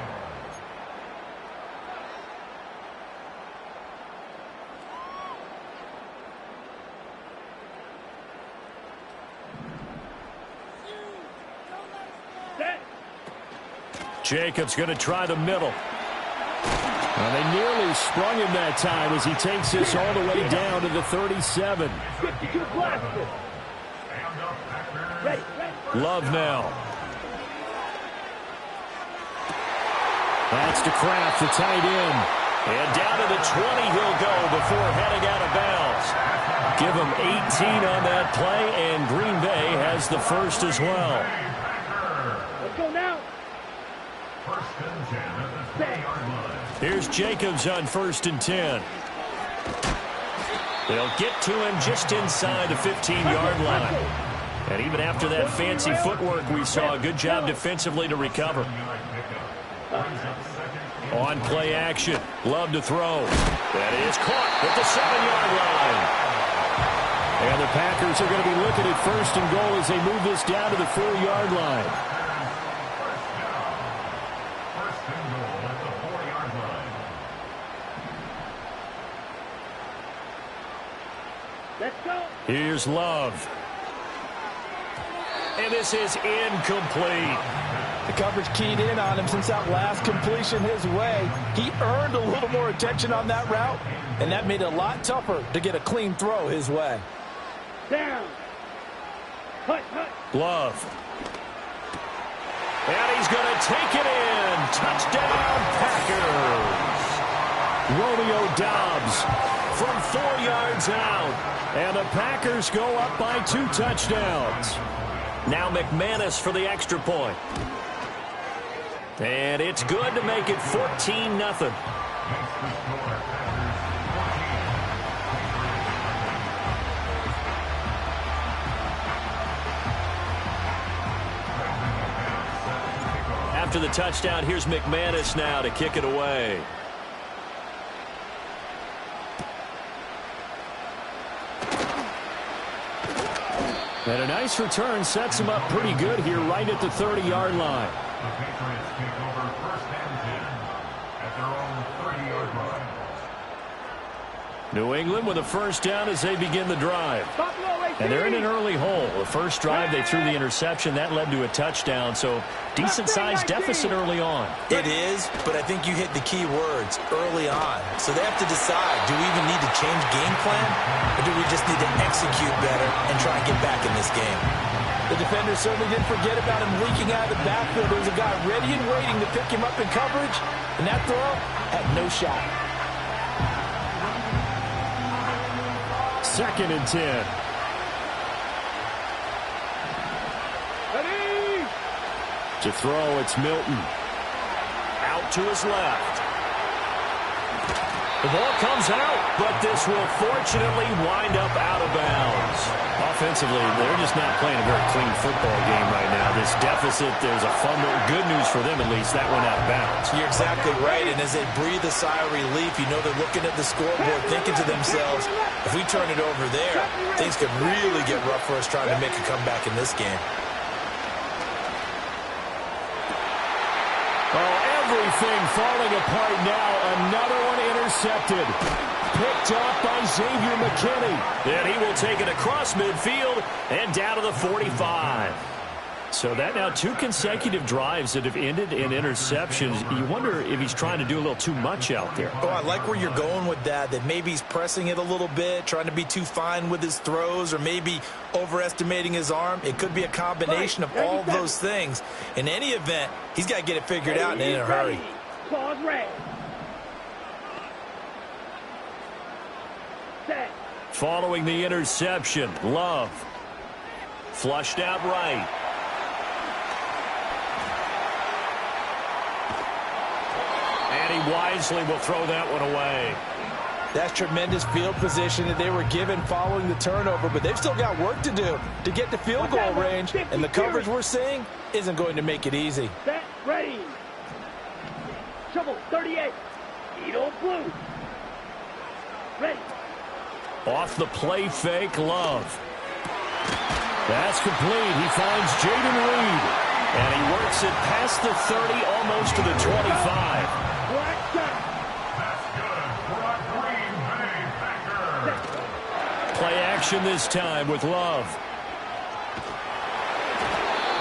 Jacobs going to try the middle. And they nearly sprung him that time as he takes this all the way down to the 37. Love now. That's to Kraft, the tight end. And down to the 20 he'll go before heading out of bounds. Give him 18 on that play, and Green Bay has the first as well. Let's go now. Here's Jacobs on 1st and 10. They'll get to him just inside the 15-yard line. And even after that fancy footwork we saw, a good job defensively to recover. On play action, Love to throw. That is caught at the 7-yard line. And the Packers are going to be looking at 1st and goal as they move this down to the 4-yard line. Let's go. Here's Love. And this is incomplete. The coverage keyed in on him since that last completion his way. He earned a little more attention on that route, and that made it a lot tougher to get a clean throw his way. Down. Hut. Love. And he's going to take it in. Touchdown, Packers. Romeo Doubs from 4 yards out. And the Packers go up by 2 touchdowns. Now McManus for the extra point. And it's good to make it 14-0. After the touchdown, here's McManus now to kick it away. And a nice return sets him up pretty good here right at the 30-yard line. The Patriots take over 1st and 10 at their own 30-yard line. New England with a first down as they begin the drive. And they're in an early hole. The first drive, they threw the interception. That led to a touchdown, so decent-sized deficit early on. It is, but I think you hit the key words, early on. So they have to decide, do we even need to change game plan, or do we just need to execute better and try and get back in this game? The defender certainly didn't forget about him leaking out of the backfield. There was a guy ready and waiting to pick him up in coverage, and that throw had no shot. 2nd and 10. Ready? To throw, it's Milton. Out to his left. The ball comes out, but this will fortunately wind up out of bounds. Offensively, they're just not playing a very clean football game right now. This deficit, there's a fumble. Good news for them, at least. That went out of bounds. You're exactly right, and as they breathe a sigh of relief, you know they're looking at the scoreboard, thinking to themselves, if we turn it over there, things could really get rough for us trying to make a comeback in this game. Oh, everything falling apart now. Another one intercepted. Picked off by Xavier McKinney. Then he will take it across midfield and down to the 45. So that now 2 consecutive drives that have ended in interceptions. You wonder if he's trying to do a little too much out there. Oh, I like where you're going with that maybe he's pressing it a little bit, trying to be too fine with his throws, or maybe overestimating his arm. It could be a combination of all those things. In any event, he's got to get it figured out and in a hurry. Claws red. Set. Following the interception, Love. Flushed out right. And he wisely will throw that one away. That's tremendous field position that they were given following the turnover, but they've still got work to do to get to field goal range, and the coverage we're seeing isn't going to make it easy. Set, ready. Trouble, 38. Edo blue. Ready. Off the play fake, Love. That's complete. He finds Jaden Reed. And he works it past the 30, almost to the 25. Play action this time with Love.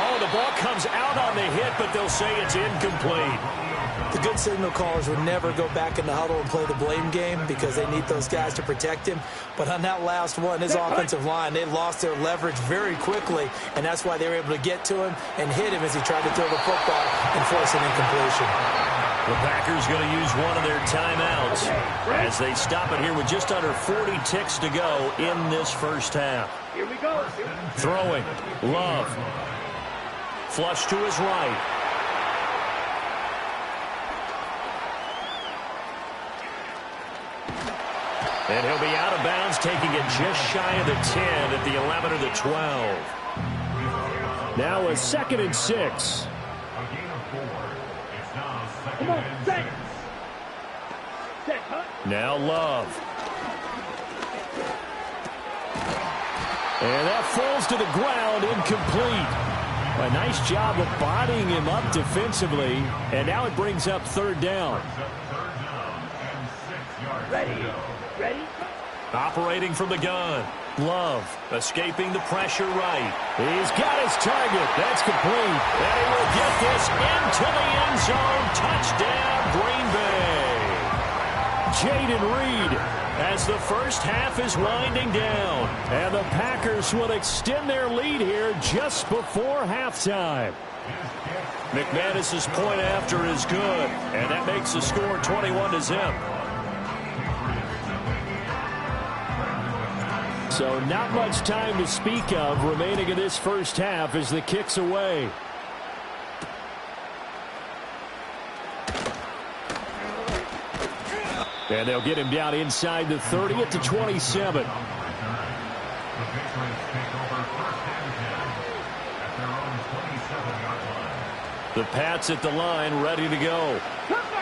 Oh, the the ball comes out on the hit, but they'll say it's incomplete. The good signal callers would never go back in the huddle and play the blame game because they need those guys to protect him. But on that last one, his offensive line, they lost their leverage very quickly, and that's why they were able to get to him and hit him as he tried to throw the football and force an incompletion. The Packers going to use one of their timeouts as they stop it here with just under 40 ticks to go in this first half. Here we go. Throwing. Love. Flush to his right. And he'll be out of bounds, taking it just shy of the 10 at the 11 or the 12. Now a 2nd and 6. Come on, set. Set, huh? Now Love. And that falls to the ground, incomplete. A nice job of bodying him up defensively. And now it brings up 3rd down. Ready. Ready? Operating from the gun. Love escaping the pressure right. He's got his target. That's complete. And he will get this into the end zone. Touchdown, Green Bay. Jayden Reed as the first half is winding down. And the Packers will extend their lead here just before halftime. McManus's point after is good. And that makes the score 21-0. So not much time to speak of remaining in this first half as the kick's away. And they'll get him down inside the 30 at the 27. The Pats at the line ready to go.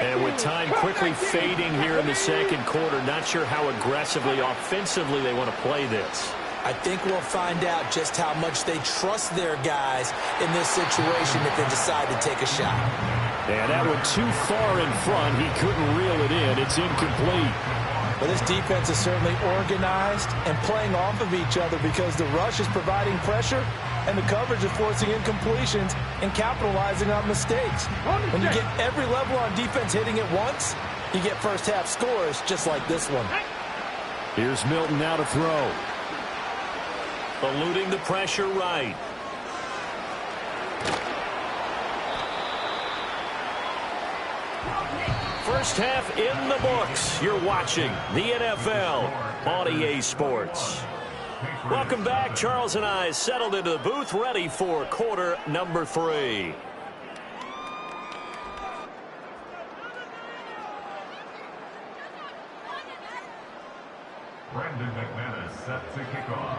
And with time quickly fading here in the second quarter, not sure how aggressively, offensively they want to play this. I think we'll find out just how much they trust their guys in this situation if they decide to take a shot. And that one too far in front. He couldn't reel it in. It's incomplete. But this defense is certainly organized and playing off of each other because the rush is providing pressure and the coverage is forcing incompletions and capitalizing on mistakes. When you get every level on defense hitting at once, you get first half scores just like this one. Here's Milton now to throw. Eluding the pressure right. First half in the books. You're watching the NFL on EA Sports. Welcome back. Charles and I settled into the booth, ready for quarter number 3. Brandon McManus set to kick off.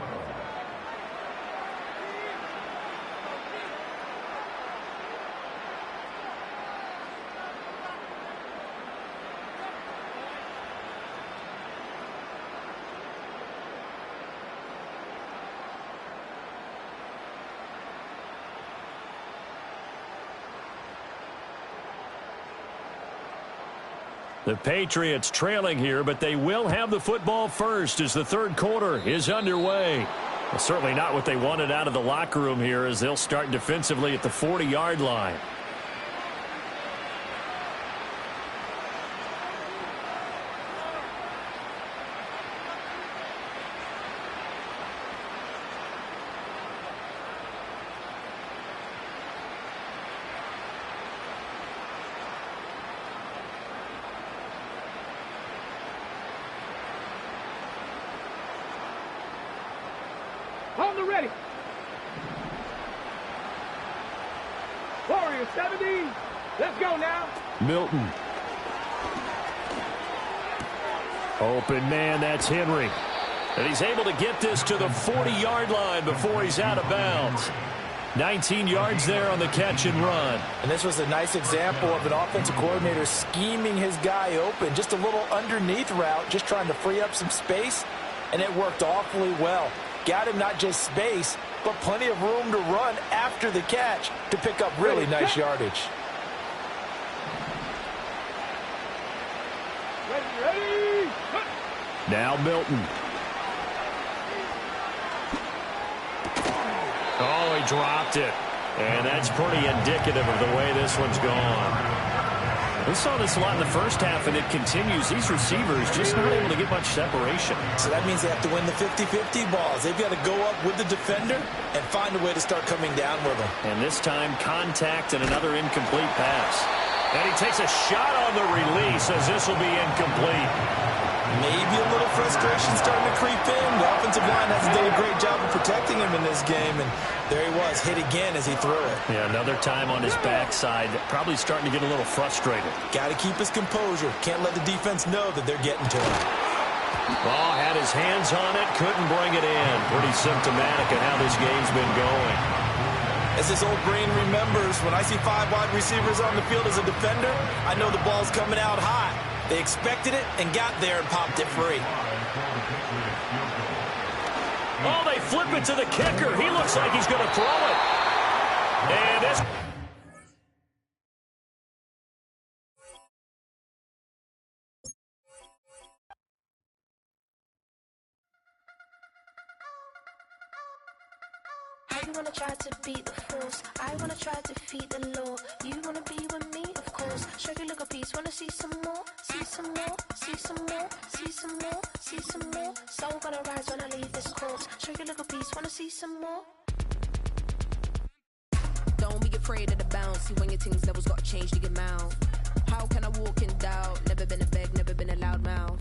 The Patriots trailing here, but they will have the football first as the third quarter is underway. Well, certainly not what they wanted out of the locker room here as they'll start defensively at the 40-yard line. On the ready. Warriors 70. Let's go now. Milton. Open man, that's Henry. And he's able to get this to the 40-yard line before he's out of bounds. 19 yards there on the catch and run. And this was a nice example of an offensive coordinator scheming his guy open. Just a little underneath route, just trying to free up some space. And it worked awfully well. Got him not just space, but plenty of room to run after the catch to pick up really nice yardage. Ready. Now Milton. Oh, he dropped it. And that's pretty indicative of the way this one's gone. We saw this a lot in the first half, and it continues. These receivers just not able to get much separation. So that means they have to win the 50-50 balls. They've got to go up with the defender and find a way to start coming down with them. And this time, contact and another incomplete pass. And he takes a shot on the release as this will be incomplete. Maybe a little frustration starting to creep in. The offensive line hasn't done a great job of protecting him in this game, and there he was, hit again as he threw it. Yeah, another time on his backside, probably starting to get a little frustrated. Got to keep his composure. Can't let the defense know that they're getting to him. Ball had his hands on it, couldn't bring it in. Pretty symptomatic of how this game's been going. As this old brain remembers, when I see 5 wide receivers on the field as a defender, I know the ball's coming out high. They expected it and got there and popped it free. Oh, they flip it to the kicker. He looks like he's going to throw it. And this... You wanna try to beat the force, I wanna try to defeat the law. You wanna be with me, of course. Show you look a piece, wanna see some more, see some more, see some more, see some more, see some more. Soul gonna rise when I leave this corpse. Show you look a piece, wanna see some more. Don't be afraid of the bounce. See when your things levels gotta change to get mouth. How can I walk in doubt? Never been a beg, never been a loud mouth.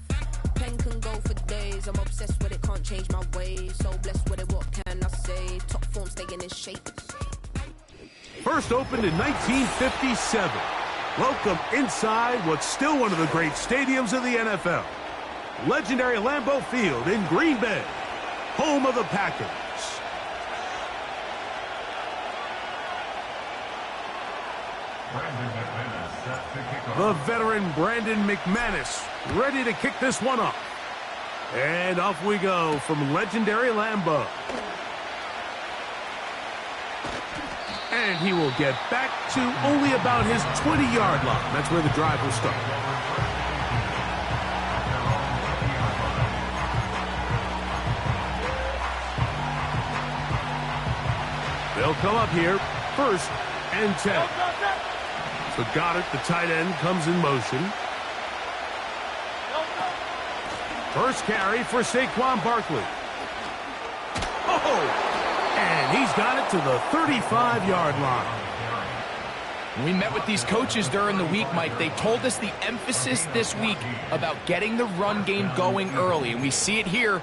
Pen can go for days. I'm obsessed with it, can't change my ways. So blessed with it, what can I say? Top form staying in shape. First opened in 1957. Welcome inside what's still one of the great stadiums of the NFL. Legendary Lambeau Field in Green Bay, home of the Packers. The veteran Brandon McManus ready to kick this one off. And off we go from legendary Lambeau. And he will get back to only about his 20-yard line. That's where the drive will start. They'll come up here, 1st and 10. So Goddard, the tight end, comes in motion. First carry for Saquon Barkley. Oh! And he's got it to the 35-yard line. We met with these coaches during the week, Mike. They told us the emphasis this week about getting the run game going early. And we see it here.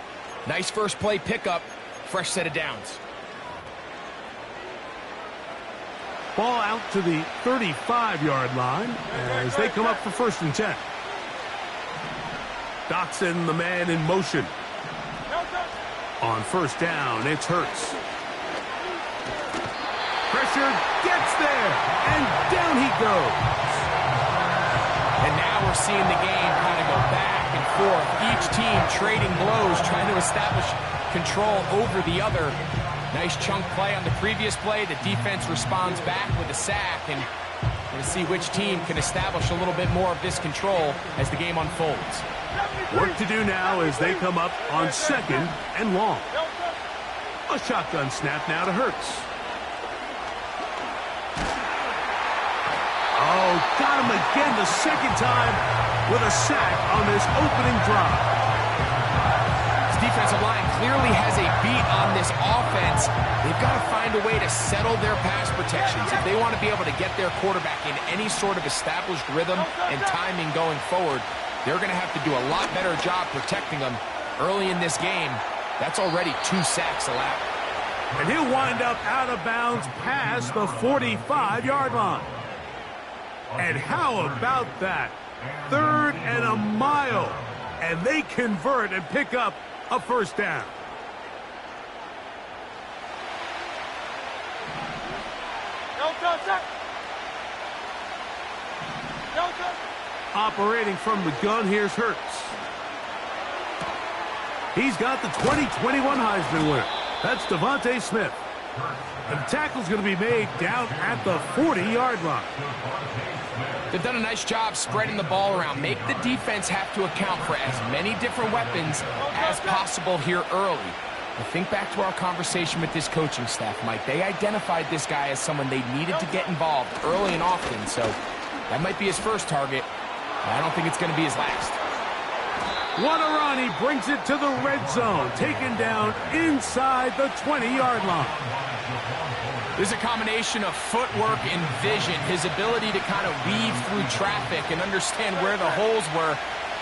Nice first play pickup. Fresh set of downs. Ball out to the 35-yard line as they come up for 1st and 10. Dotson, the man in motion. On 1st down, it's Hurts. Pressure gets there, and down he goes. And now we're seeing the game kind of go back and forth. Each team trading blows, trying to establish control over the other. Nice chunk play on the previous play. The defense responds back with a sack, and we're going to see which team can establish a little bit more of this control as the game unfolds. Work to do now as they come up on 2nd and long. A shotgun snap now to Hurts. Oh, got him again the 2nd time with a sack on this opening drive. This defensive line clearly has a beat on this offense. They've got to find a way to settle their pass protections. If they want to be able to get their quarterback in any sort of established rhythm and timing going forward, they're going to have to do a lot better job protecting them early in this game. That's already 2 sacks allowed. And he'll wind up out of bounds past the 45-yard line. And how about that? 3rd and a mile. And they convert and pick up a 1st down. Operating from the gun, here's Hurts. He's got the 2021 Heisman winner. That's Devontae Smith. And the tackle's going to be made down at the 40-yard line. They've done a nice job spreading the ball around. Make the defense have to account for as many different weapons as possible here early. think back to our conversation with this coaching staff, Mike. They identified this guy as someone they needed to get involved early and often, so that might be his first target. I don't think it's going to be his last. What a run. He brings it to the red zone, taken down inside the 20-yard line. There's a combination of footwork and vision, his ability to kind of weave through traffic and understand where the holes were.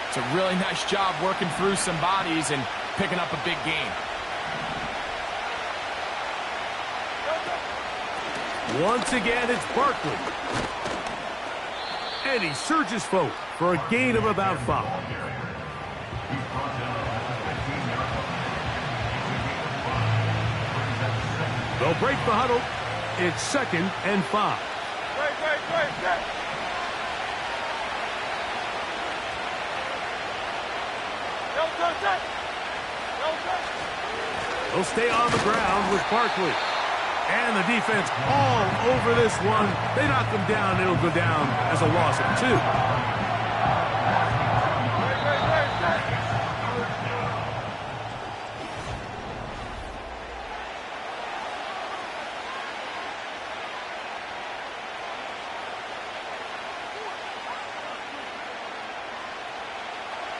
It's a really nice job working through some bodies and picking up a big gain. Once again, it's Barkley. And he surges forward for a gain of about 5. They'll break the huddle. It's 2nd and 5. They'll stay on the ground with Barkley. And the defense all over this one. They knock him down. It'll go down as a loss of 2.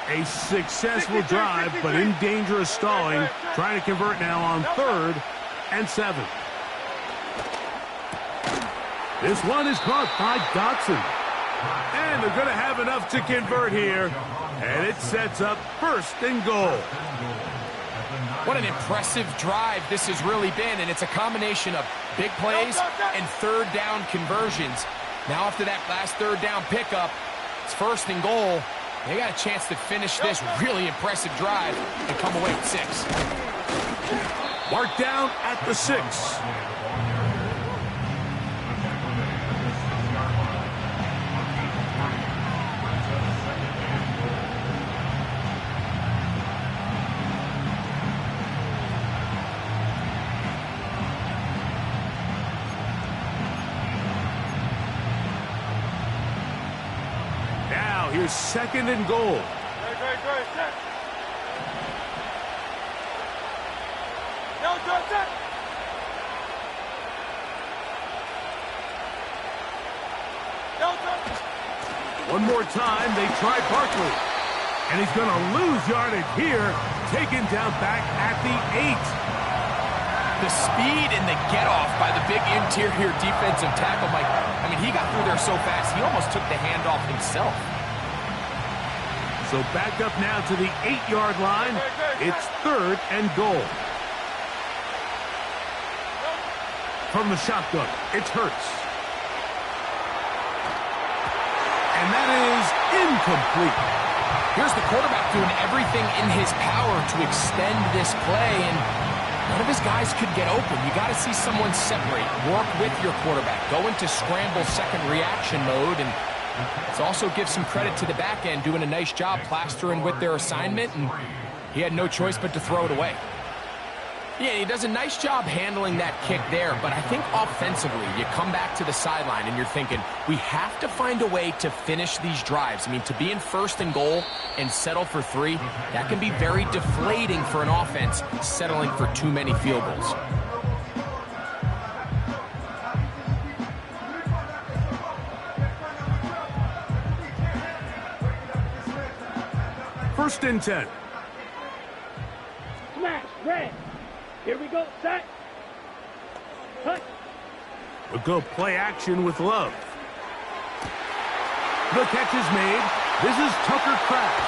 A successful drive, but in danger of stalling. Trying to convert now on 3rd and 7. This one is caught by Dotson. And they're going to have enough to convert here. And it sets up 1st and goal. What an impressive drive this has really been. And it's a combination of big plays and 3rd down conversions. Now after that last 3rd down pickup, it's 1st and goal. They got a chance to finish this really impressive drive and come away with 6. Marked down at the 6. Here's 2nd and goal. One more time, they try Barkley. And he's going to lose yardage here, taken down back at the 8. The speed and the get-off by the big interior defensive tackle, Mike. I mean, he got through there so fast, he almost took the handoff himself. So back up now to the 8-yard line. It's 3rd and goal. From the shotgun, it's Hurts. And that is incomplete. Here's the quarterback doing everything in his power to extend this play, and none of his guys could get open. You got to see someone separate, work with your quarterback, go into scramble second reaction mode, and let's also give some credit to the back end doing a nice job plastering with their assignment, and he had no choice but to throw it away. Yeah, he does a nice job handling that kick there, but I think offensively, you come back to the sideline and you're thinking, we have to find a way to finish these drives. I mean, to be in 1st and goal and settle for 3, that can be very deflating for an offense settling for too many field goals. First and 10. Smash, red. Here we go, set. Cut. We'll go play action with Love. The catch is made. This is Tucker Kraft.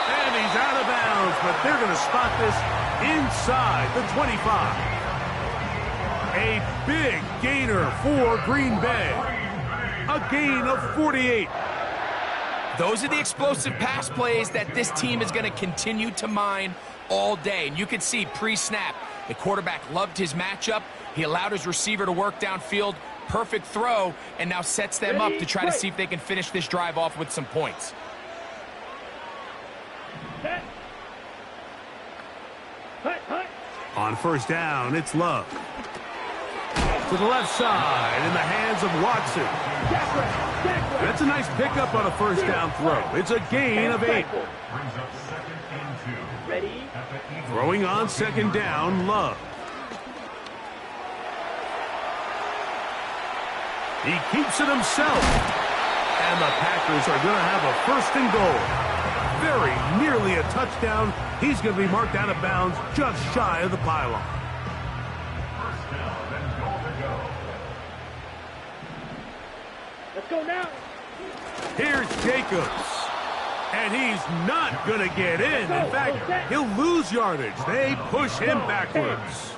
And he's out of bounds, but they're going to spot this inside the 25. A big gainer for Green Bay. A gain of 48. Those are the explosive pass plays that this team is going to continue to mine all day. And you can see pre-snap, the quarterback loved his matchup. He allowed his receiver to work downfield. Perfect throw, and now sets them up to try to see if they can finish this drive off with some points. On 1st down, it's Love. To the left side, in the hands of Watson. That's a nice pickup on a 1st down throw. It's a gain of 8. Brings up 2nd and 2. Ready? Throwing on second down, Love. He keeps it himself. And the Packers are going to have a 1st and goal. Very nearly a touchdown. He's going to be marked out of bounds just shy of the pylon. First down and goal to go. Let's go now. Here's Jacobs. And he's not going to get in. In fact, he'll lose yardage. They push him backwards.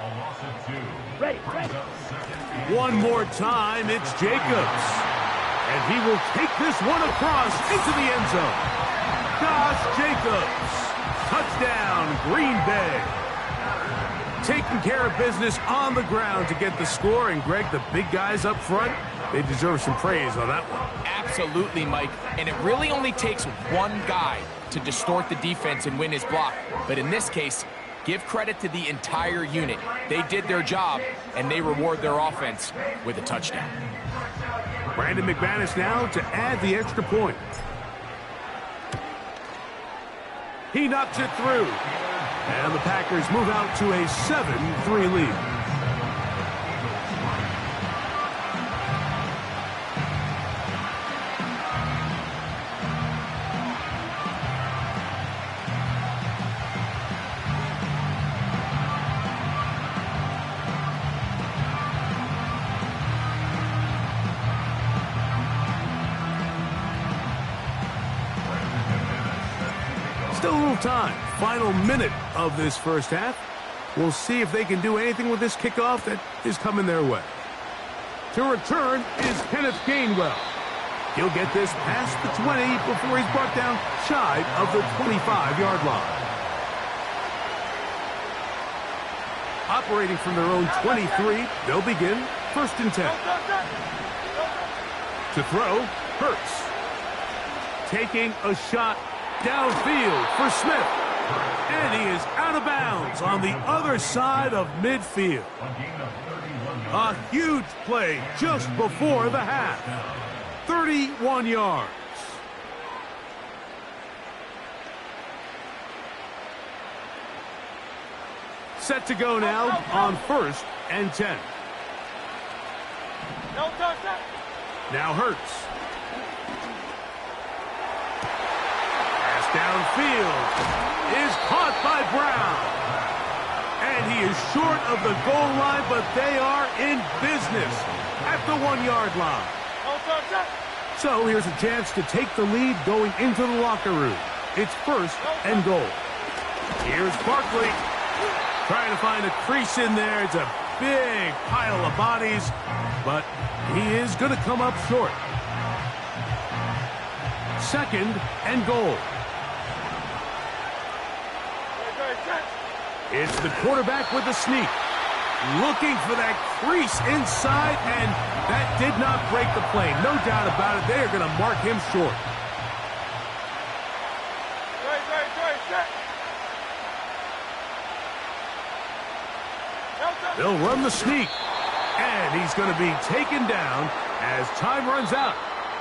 A loss of 2. Ready. One more time, it's Jacobs. And he will take this one across into the end zone. Josh Jacobs. Touchdown, Green Bay. Taking care of business on the ground to get the score. And, Greg, the big guys up front, they deserve some praise on that one. Absolutely, Mike. And it really only takes one guy to distort the defense and win his block. But in this case, give credit to the entire unit. They did their job, and they reward their offense with a touchdown. Brandon McManus now to add the extra point. He knocks it through. And the Packers move out to a 7-3 lead. Still a little time. Final minute of this first half. We'll see if they can do anything with this kickoff that is coming their way. To return is Kenneth Gainwell. He'll get this past the 20 before he's brought down shy of the 25-yard line. Operating from their own 23, they'll begin 1st and 10. To throw, Hurts. Taking a shot downfield for Smith. And he is out of bounds on the other side of midfield. A huge play just before the half. 31 yards. Set to go now on 1st and 10. Now Hurts. Pass downfield is caught by Brown. And he is short of the goal line, but they are in business at the 1-yard line. So here's a chance to take the lead going into the locker room. It's 1st and goal. Here's Barkley. Trying to find a crease in there. It's a big pile of bodies, but he is going to come up short. 2nd and goal. It's the quarterback with the sneak. Looking for that crease inside, and that did not break the play. No doubt about it. They are going to mark him short. They'll run the sneak, and he's going to be taken down as time runs out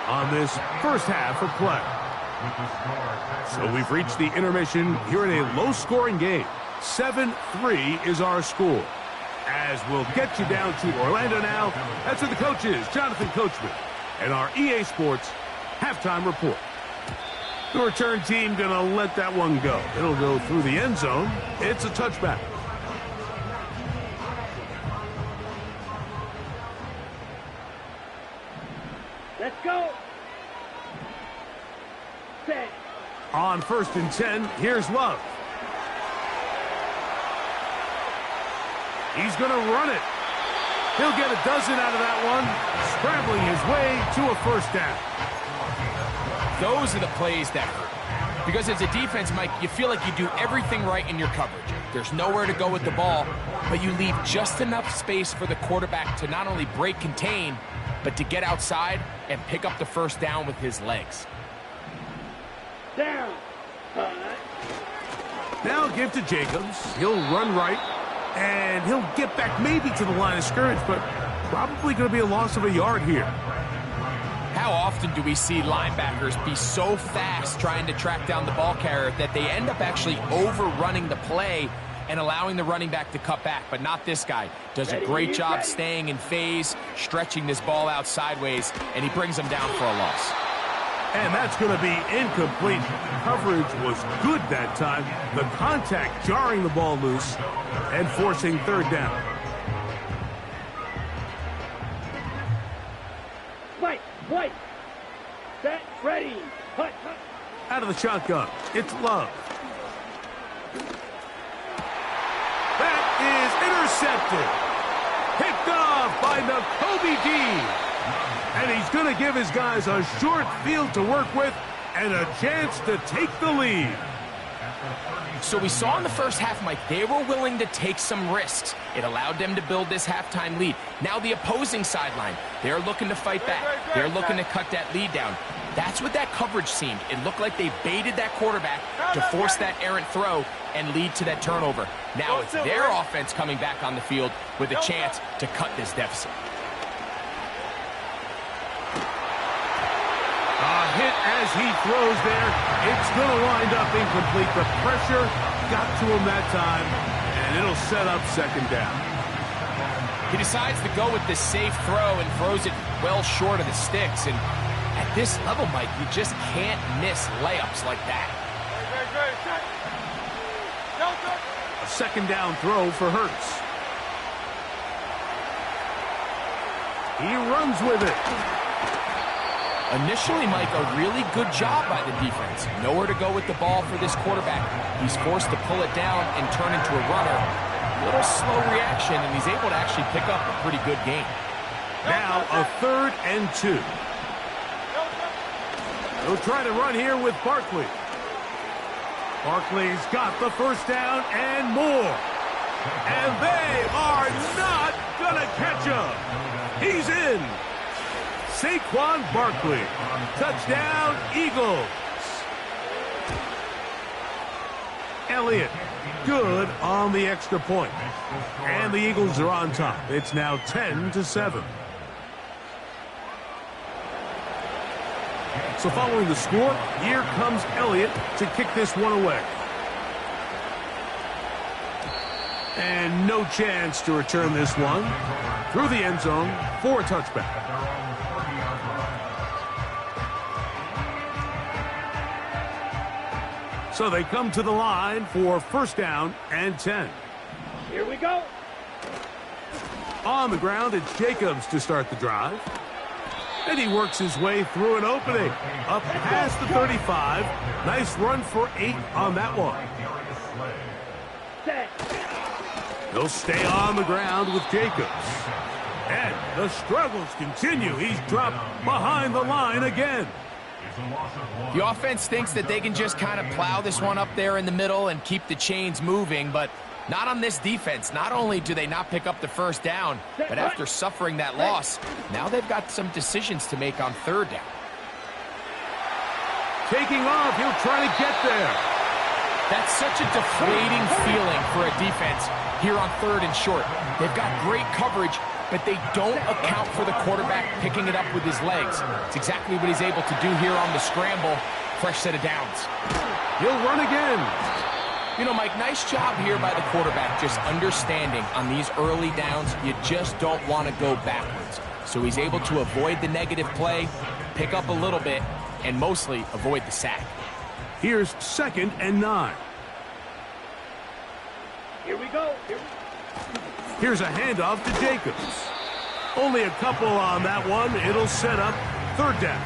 on this first half of play. So we've reached the intermission here in a low-scoring game. 7-3 is our score. As we'll get you down to Orlando now, that's with the coaches, Jonathan Coachman, and our EA Sports halftime report. The return team going to let that one go. It'll go through the end zone. It's a touchback. Let's go. Set. On 1st and 10, here's Love. He's going to run it. He'll get a dozen out of that one, scrambling his way to a 1st down. Those are the plays that hurt. Because as a defense, Mike, you feel like you do everything right in your coverage. There's nowhere to go with the ball, but you leave just enough space for the quarterback to not only break contain, but to get outside and pick up the 1st down with his legs. Down. Now give to Jacobs. He'll run right, and he'll get back maybe to the line of scrimmage, but probably going to be a loss of a yard here. How often do we see linebackers be so fast trying to track down the ball carrier that they end up actually overrunning the play and allowing the running back to cut back? But not this guy. Does a great job staying in phase, stretching this ball out sideways, and he brings them down for a loss. And that's going to be incomplete. Coverage was good that time. The contact jarring the ball loose and forcing third down. White. Set, ready. Hut. Out of the shotgun, it's Love. That is intercepted. Picked off by Nakobe Dean. And he's going to give his guys a short field to work with and a chance to take the lead. So we saw in the first half, Mike, they were willing to take some risks. It allowed them to build this halftime lead. Now the opposing sideline, they're looking to fight back. They're looking to cut that lead down. That's what that coverage seemed. It looked like they baited that quarterback to force that errant throw and lead to that turnover. Now it's their offense coming back on the field with a chance to cut this deficit. A hit as he throws there. It's going to wind up incomplete. The pressure got to him that time, and it'll set up second down. He decides to go with this safe throw and throws it well short of the sticks. And at this level, Mike, you just can't miss layups like that. A second down throw for Hurts. He runs with it. Initially, Mike, a really good job by the defense. Nowhere to go with the ball for this quarterback. He's forced to pull it down and turn into a runner. A little slow reaction, and he's able to actually pick up a pretty good game. Now a 3rd and 2. They'll try to run here with Barkley. Barkley's got the first down and more. And they are not going to catch him. He's in. Saquon Barkley. Touchdown, Eagles. Elliott, good on the extra point. And the Eagles are on top. It's now 10-7. So following the score, here comes Elliott to kick this one away. And no chance to return this one through the end zone for a touchback. So they come to the line for first down and 10. Here we go. On the ground, it's Jacobs to start the drive. And he works his way through an opening. Up past the 35. Nice run for 8 on that one. He'll stay on the ground with Jacobs. And the struggles continue. He's dropped behind the line again. The offense thinks that they can just kind of plow this one up there in the middle and keep the chains moving, but not on this defense. Not only do they not pick up the first down, but after suffering that loss, now they've got some decisions to make on third down. Taking off, he'll try to get there. That's such a deflating feeling for a defense here on 3rd and short. They've got great coverage, but they don't account for the quarterback picking it up with his legs. It's exactly what he's able to do here on the scramble. Fresh set of downs. He'll run again. You know, Mike, nice job here by the quarterback, just understanding on these early downs, you just don't want to go backwards. So he's able to avoid the negative play, pick up a little bit, and mostly avoid the sack. Here's 2nd and 9. Here we go. Here's a handoff to Jacobs. Only a couple on that one. It'll set up third down.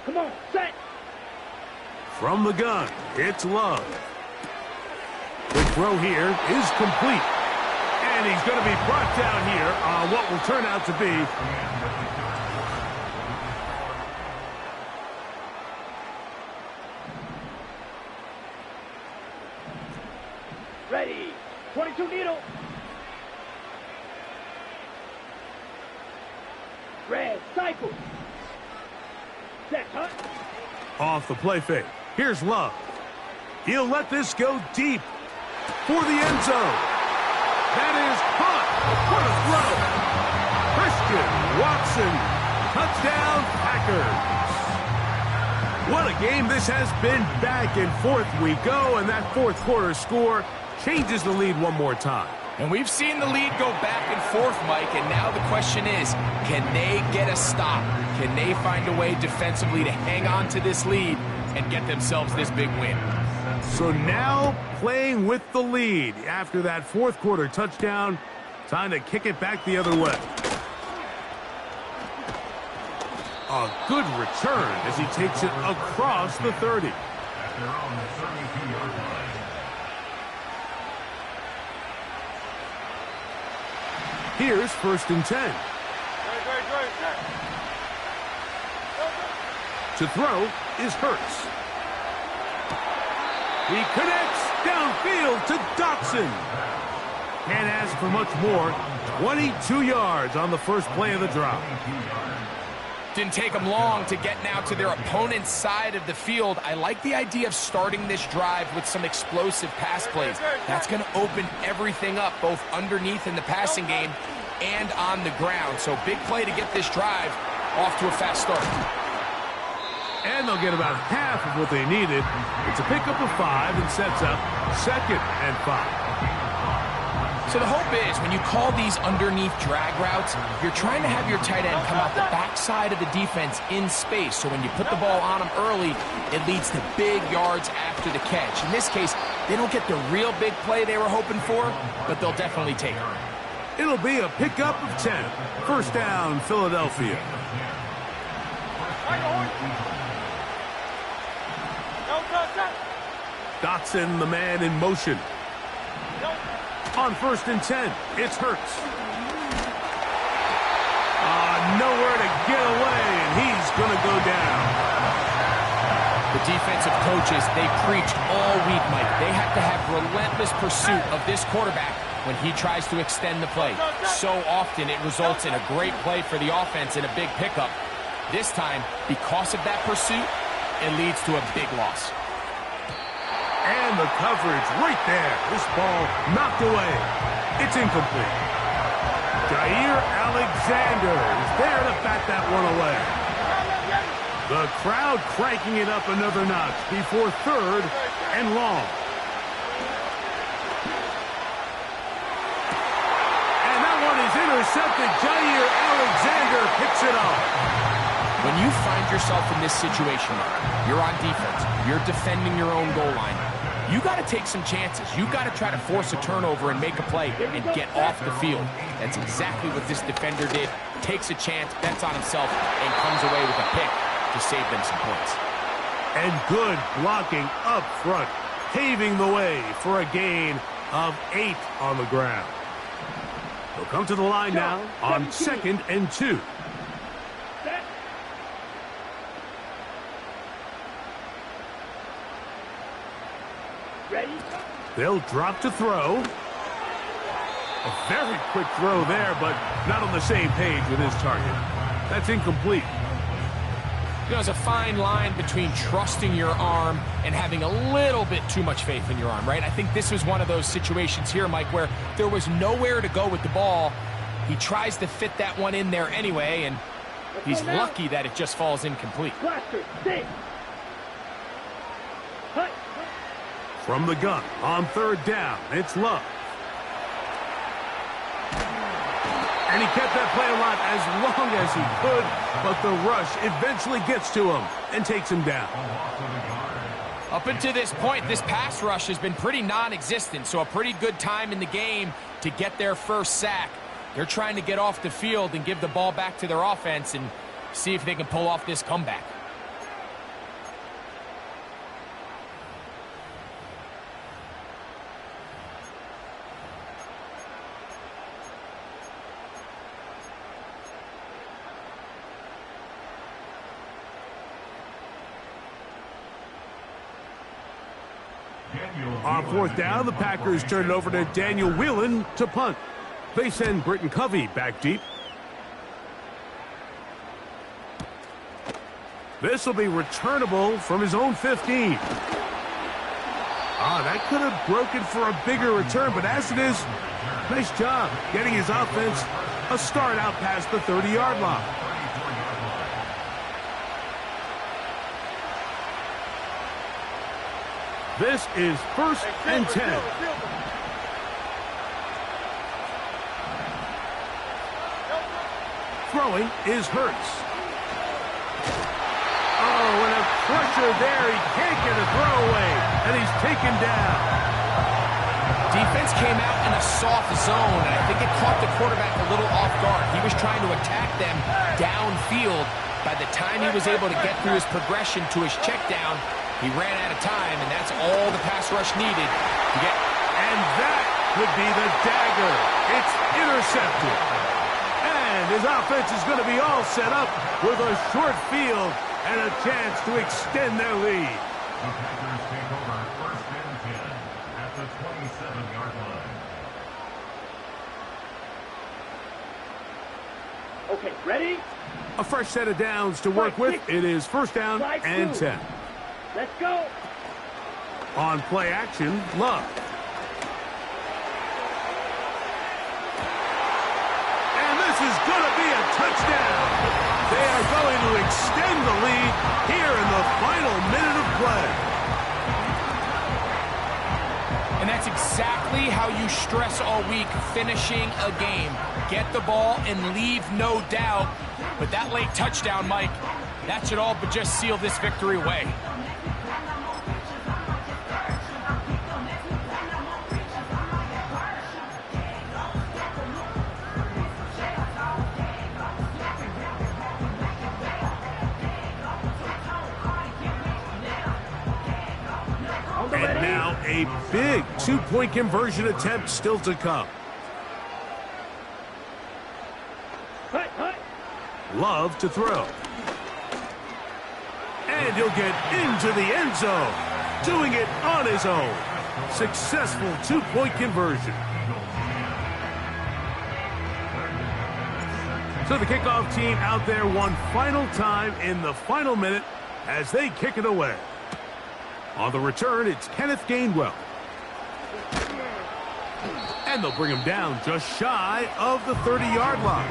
Come on, set. From the gun, it's Love. The throw here is complete. And he's going to be brought down here on what will turn out to be ready. 22 needle. Red cycle. Set, huh? off the play fake. Here's Love. He'll let this go deep for the end zone. That is caught. What a throw. Christian Watson, touchdown Packers. What a game this has been. Back and forth we go, and that fourth quarter score changes the lead one more time. And we've seen the lead go back and forth, Mike, and now the question is, can they get a stop? Can they find a way defensively to hang on to this lead and get themselves this big win? So now playing with the lead after that fourth quarter touchdown, time to kick it back the other way. A good return as he takes it across the 30. At their own 32-yard line. Here's 1st and 10. To throw is Hurts. He connects downfield to Dotson. Can't ask for much more. 22 yards on the first play of the drive. Didn't take them long to get now to their opponent's side of the field. I like the idea of starting this drive with some explosive pass plays. That's going to open everything up, both underneath in the passing game and on the ground. So big play to get this drive off to a fast start. And they'll get about half of what they needed. It's a pickup of 5 and sets up 2nd and 5. So the hope is when you call these underneath drag routes, you're trying to have your tight end come out the backside of the defense in space. So when you put the ball on them early, it leads to big yards after the catch. In this case, they don't get the real big play they were hoping for, but they'll definitely take it. It'll be a pickup of 10. First down, Philadelphia. Dotson, the man in motion. On 1st and 10, it's Hurts. Nowhere to get away, and he's going to go down. The defensive coaches, they preached all week, Mike. They have to have relentless pursuit of this quarterback when he tries to extend the play. So often it results in a great play for the offense and a big pickup. This time, because of that pursuit, it leads to a big loss. And the coverage right there. This ball knocked away. It's incomplete. Jair Alexander is there to bat that one away. The crowd cranking it up another notch before 3rd and long. And that one is intercepted. Jair Alexander picks it up. When you find yourself in this situation, you're on defense, you're defending your own goal line, you got to take some chances. You got to try to force a turnover and make a play and get off the field. That's exactly what this defender did. Takes a chance, bets on himself, and comes away with a pick to save them some points. And good blocking up front, paving the way for a gain of 8 on the ground. They'll come to the line now on 2nd and 2. They'll drop to throw. A very quick throw there, but not on the same page with his target. That's incomplete. You know, there's a fine line between trusting your arm and having a little bit too much faith in your arm, right? I think this was one of those situations here, Mike, where there was nowhere to go with the ball. He tries to fit that one in there anyway, and he's lucky that it just falls incomplete. From the gun on 3rd down, it's Love. And he kept that play alive as long as he could, but the rush eventually gets to him and takes him down. Up until this point, this pass rush has been pretty non-existent, so a pretty good time in the game to get their first sack. They're trying to get off the field and give the ball back to their offense and see if they can pull off this comeback. On 4th down, the Packers turn it over to Daniel Whelan to punt. They send Britton Covey back deep. This will be returnable from his own 15. That could have broken for a bigger return, but as it is, nice job getting his offense a start out past the 30-yard line. This is 1st and 10. Throwing is Hurts. Oh, and a pressure there. He can't get a throw away, and he's taken down. Defense came out in a soft zone, and I think it caught the quarterback a little off guard. He was trying to attack them downfield. By the time he was able to get through his progression to his check down, he ran out of time, and that's all the pass rush needed to get. And that would be the dagger. It's intercepted. And his offense is going to be all set up with a short field and a chance to extend their lead. The Packers take over 1st and 10 at the 27-yard line. Okay, ready? A fresh set of downs to work with. It is 1st down and 10. Let's go. On play action, Love. And this is going to be a touchdown. They are going to extend the lead here in the final minute of play. And that's exactly how you stress all week, finishing a game. Get the ball and leave no doubt. But that late touchdown, Mike, that should all but just seal this victory away. And now a big two-point conversion attempt still to come. Love to throw. And he'll get into the end zone, doing it on his own. Successful two-point conversion. So the kickoff team out there one final time in the final minute as they kick it away. On the return, it's Kenneth Gainwell. And they'll bring him down just shy of the 30-yard line.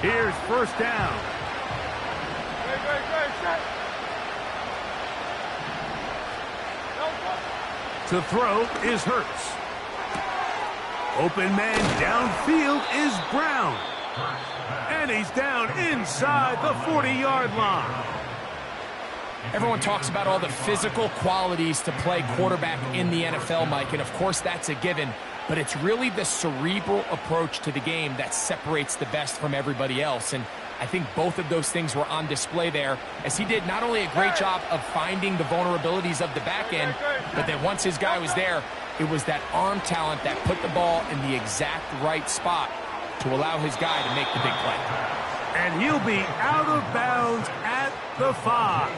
Here's 1st down. To throw is Hurts. Open man downfield is Brown. And he's down inside the 40-yard line. Everyone talks about all the physical qualities to play quarterback in the NFL, Mike, and of course that's a given. But it's really the cerebral approach to the game that separates the best from everybody else. And I think both of those things were on display there, as he did not only a great job of finding the vulnerabilities of the back end, but then once his guy was there, it was that arm talent that put the ball in the exact right spot to allow his guy to make the big play. And he'll be out of bounds at the 5.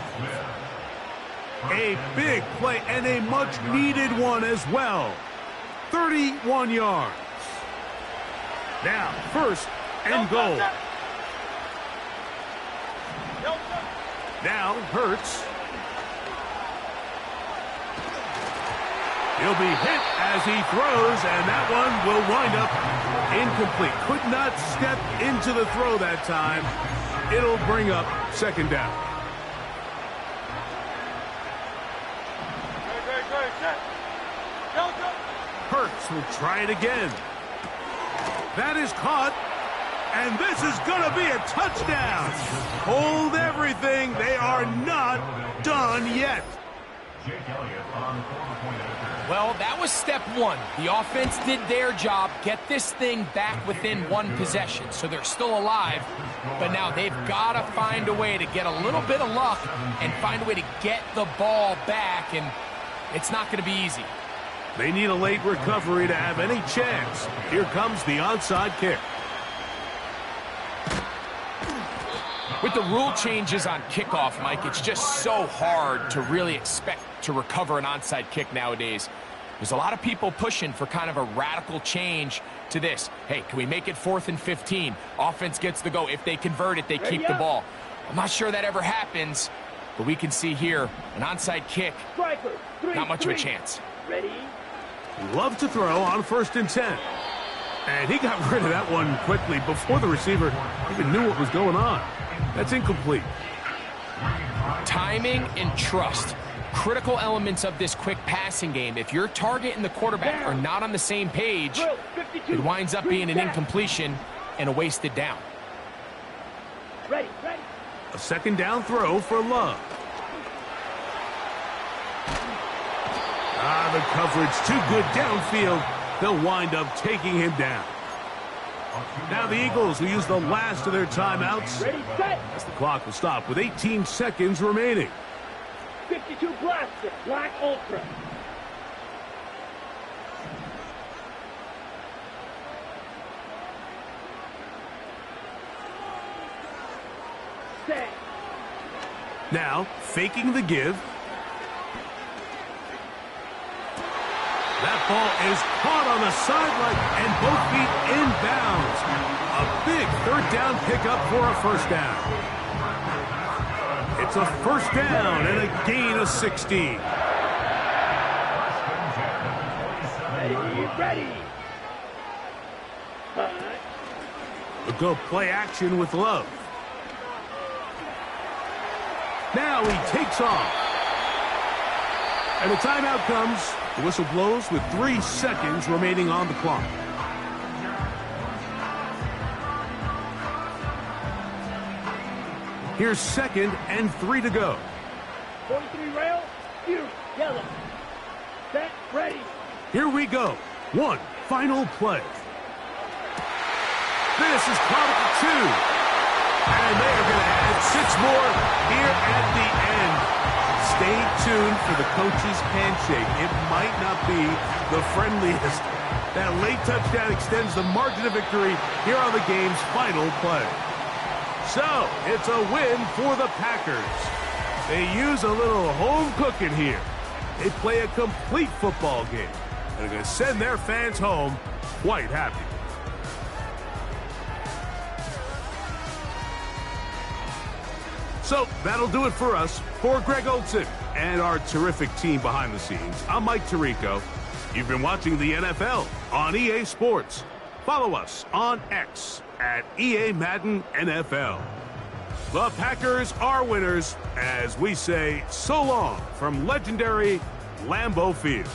A big play and a much-needed one as well. 31 yards. Now, 1st and goal. Now, Hurts. He'll be hit as he throws, and that one will wind up incomplete. Could not step into the throw that time. It'll bring up 2nd down. Hurts will try it again. That is caught, and this is going to be a touchdown. Hold everything. They are not done yet. Well, that was step 1. The offense did their job, get this thing back within one possession, so they're still alive. But now they've got to find a way to get a little bit of luck and find a way to get the ball back, and it's not going to be easy. They need a late recovery to have any chance. Here comes the onside kick. With the rule changes on kickoff, Mike, it's just so hard to really expect to recover an onside kick nowadays. There's a lot of people pushing for kind of a radical change to this. Hey, can we make it 4th and 15? Offense gets the go. If they convert it, they keep the ball. I'm not sure that ever happens, but we can see here an onside kick. Not much of a chance. Ready? Love to throw on 1st and 10. And he got rid of that one quickly before the receiver even knew what was going on. That's incomplete. Timing and trust. Critical elements of this quick passing game. If your target and the quarterback are not on the same page, it winds up being an incompletion and a wasted down. Ready. A 2nd down throw for Love. The coverage too good downfield. They'll wind up taking him down. Now the Eagles will use the last of their timeouts as the clock will stop with 18 seconds remaining. 52 Blaster, Black Ultra. Set. Now, faking the give. That ball is caught on the sideline and both feet inbounds. A big 3rd down pickup for a 1st down. It's a 1st down and a gain of 16. Ready. We'll go play action with Love. Now he takes off. And the timeout comes. The whistle blows with 3 seconds remaining on the clock. Here's 2nd and 3 to go. 43 rail, yellow. Set, ready. Here we go. One final play. This is Chronicle 2. And they are going to add 6 more here at the end. Stay tuned for the coach's handshake. It might not be the friendliest. That late touchdown extends the margin of victory here on the game's final play. So, it's a win for the Packers. They use a little home cooking here. They play a complete football game. And they're going to send their fans home quite happy. So, that'll do it for us. For Greg Olsen and our terrific team behind the scenes, I'm Mike Tirico. You've been watching the NFL on EA Sports. Follow us on X at EA Madden NFL. The Packers are winners as we say so long from legendary Lambeau Field.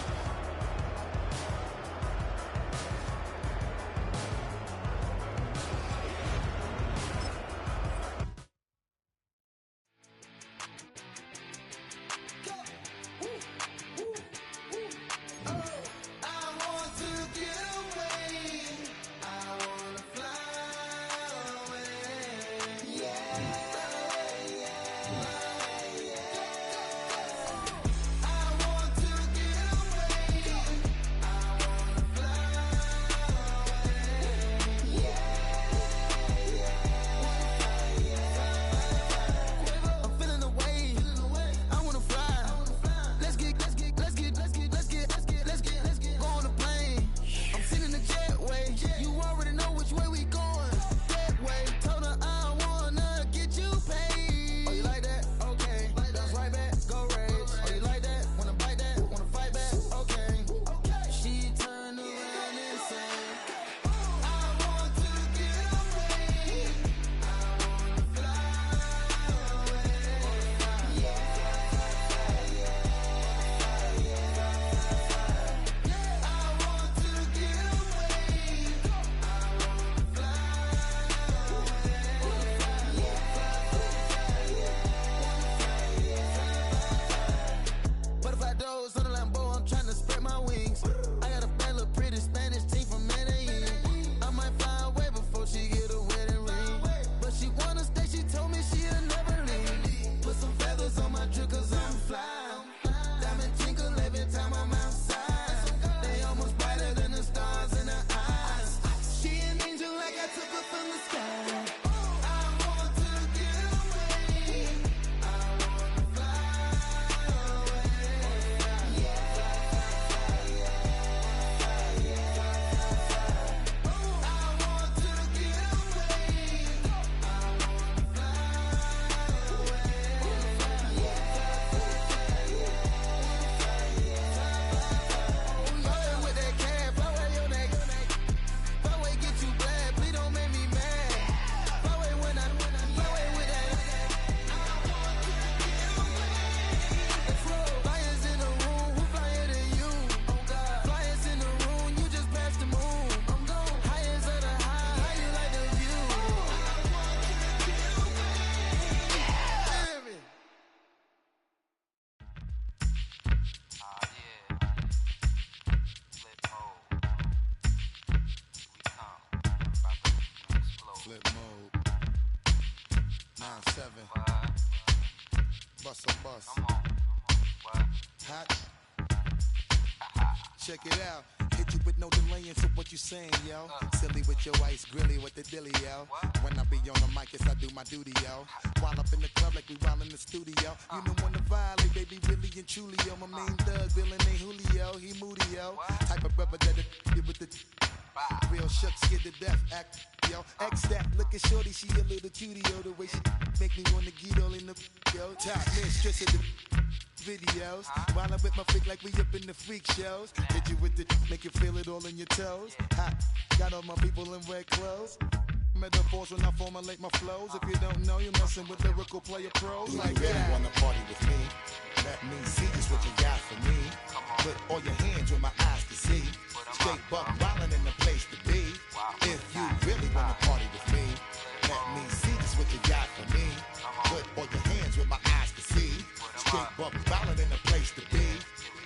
9-7. Bust a bus. Hot. Check it out. Hit you with no delaying, so what you saying, yo? Silly with your ice, grilly with the dilly, yo. When I be on the mic, yes, I do my duty, yo. While up in the club like we while in the studio. You know when to violate, baby, really and truly, yo. My main thug, Bill and Julio, he moody, yo. Type of brother that get with the real shook, scared to death, act, yo. X that, look at shorty, she a little cutie, yo. The way she make me wanna get all in the, yo. Top mistress of the videos. While I'm with my freak like we up in the freak shows. Hit you with the, make you feel it all in your toes. Hot, got all my people in red clothes. Metaphors when I formulate my flows. If you don't know, you're messing with lyrical player pros. Like you really wanna party with me? Let me see just what you got for me. Put all your hands with my eyes to see. Straight buck wildin' in the place to be. If you really wanna party with me, let me see just what you got for me. Put all your hands with my eyes to see. Straight buck wildin' in the place to be.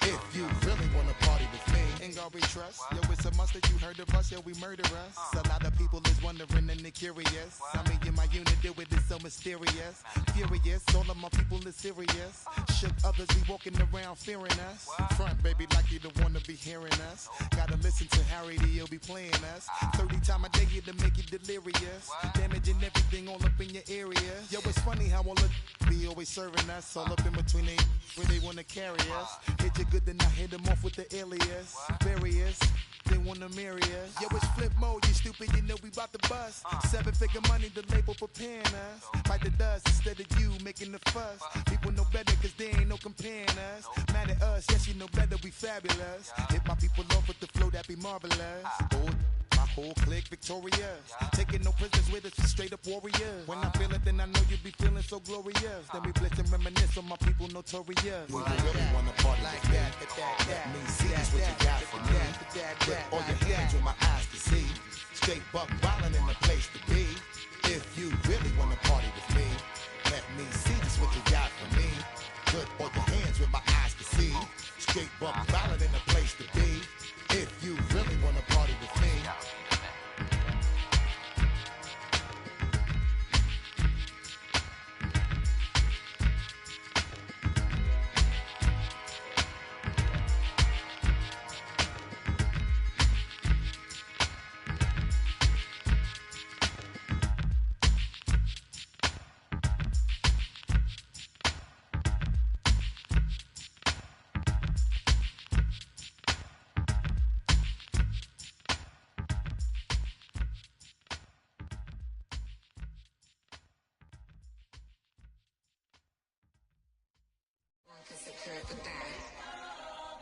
If you really wanna party with me, ain't gonna be trust. Yo, it's a must that you heard of us, yo, we murder us. A lot of people is wondering and they curious. I mean, in my unit, deal with it so mysterious. Furious, all of my people is serious. Shook others be walking around fearing us. Front, baby, like you don't wanna be hearing us. Gotta listen to Harry, he'll be playing us. 30 times a day here to make you delirious. Damaging everything all up in your area. Yo, it's funny how all the be always serving us. All up in between they where they wanna carry us. Hit you good, then I hit them off with the alias. Various, they wanna marry us. Yo, it's flip mode, you stupid, you know we bout to bust. 7-figure money, the label preparing us. Fight the dust instead of you making the fuss. People know better cause they ain't no comparing us. Mad at us, yes you know better, we fabulous. Hit my people off with the flow, that be marvelous. My whole clique victorious. Taking no prisoners with us, straight up warriors. When I feel it, then I know you be feeling so glorious. Then we blitz and reminisce on my people notorious. Do you really wanna party like that? Let me see just what you got for me. Put all your hands with my eyes to see. Straight buck wildin' in the place to be. If you really wanna party with me, let me see just what you got for me. Put all your hands with my eyes to see. Straight buck wildin' in the place to be. If you really wanna party with me.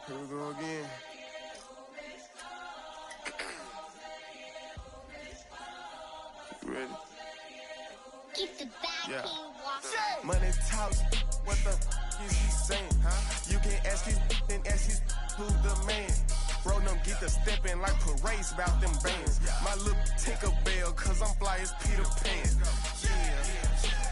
Here we go again. You ready? Keep the back Money talks, what the is he saying? Huh? You can ask his and ask his who's the man. Bro, them get the steppin' like parades about them bands. My little Tinkerbell, cause I'm fly as Peter Pan. Yeah,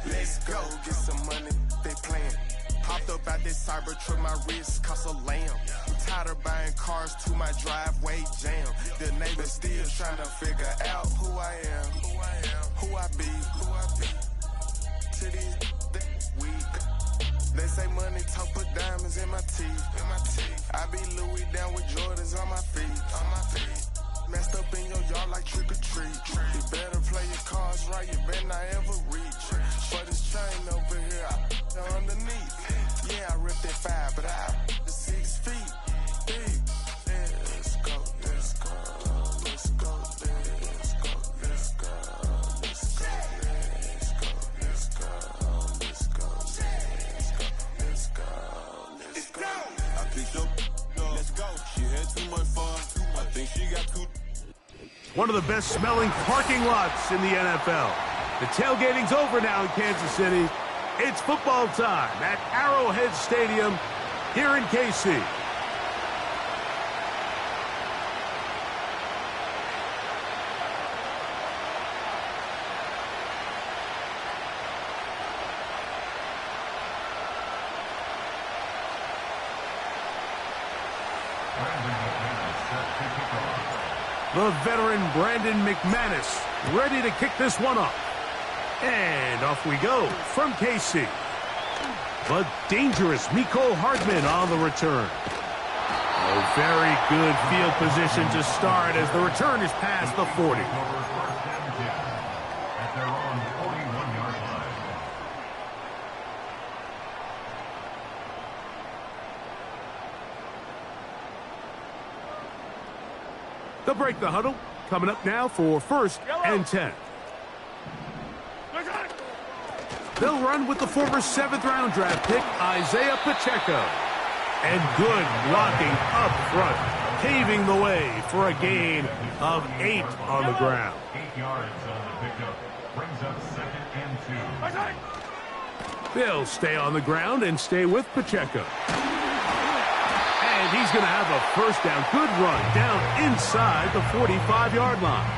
let's go, get some money, they playin'. Hopped up out this Cybertruck, my wrist cost a lamb. I'm tired of buying cars to my driveway jam. The neighbors still trying to figure out who I am, who I be. To these weak. They say money talk, put diamonds in my teeth. I be Louis down with Jordans on my feet. Messed up in your yard like trick or treat. You better play your cards right, you better not ever reach. For this chain over here, I underneath. Yeah, I ripped that 5, but I the 6 feet deep. Let's go, let's go, let's go, let's go, let's go, let's go, let's go, let's go, let's go, let's go. I picked up, let's go. She had too much fun. I think she got too. One of the best smelling parking lots in the NFL. The tailgating's over now in Kansas City. It's football time at Arrowhead Stadium here in KC. The veteran Brandon McManus ready to kick this one off. And off we go from KC. But dangerous Mecole Hardman on the return. A very good field position to start as the return is past the 40. At their own 41-yard line. They'll break the huddle. Coming up now for 1st and 10. They'll run with the former 7th-round draft pick, Isaiah Pacheco. And good blocking up front, paving the way for a gain of 8 on the ground. 8 yards on the pickup. Brings up 2nd and 2. They'll stay on the ground and stay with Pacheco. And he's going to have a first down. Good run down inside the 45-yard line.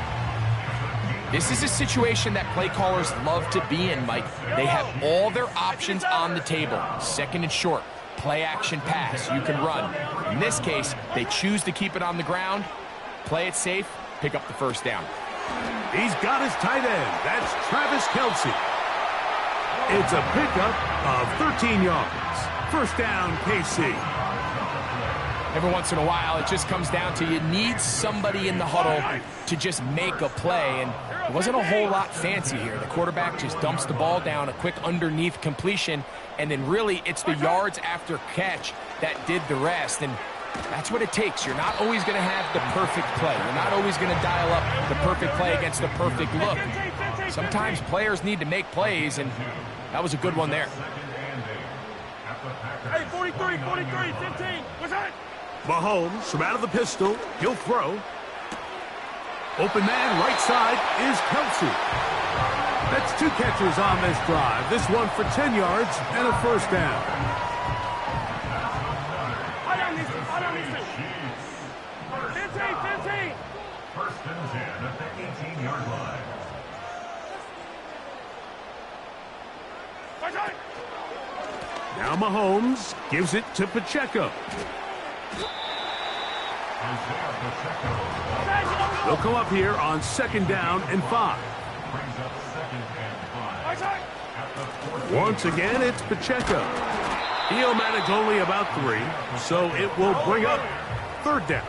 This is a situation that play callers love to be in, Mike. They have all their options on the table. 2nd and short, play action pass, you can run. In this case, they choose to keep it on the ground, play it safe, pick up the first down. He's got his tight end. That's Travis Kelce. It's a pickup of 13 yards. First down, KC. Every once in a while, it just comes down to you need somebody in the huddle to just make a play, and it wasn't a whole lot fancy here. The quarterback just dumps the ball down, a quick underneath completion, and then really it's the yards after catch that did the rest, and that's what it takes. You're not always going to have the perfect play. You're not always going to dial up the perfect play against the perfect look. Sometimes players need to make plays, and that was a good one there. Hey, 43, 15. What's that? Mahomes from out of the pistol. He'll throw. Open man right side is Kelce. That's 2 catches on this drive. This one for 10 yards and a first down. I don't need to. 15. First and 10 at the 18-yard line. Now Mahomes gives it to Pacheco. They'll come up here on 2nd down and 5. Once again, it's Pacheco. He'll manage only about 3, so it will bring up 3rd down.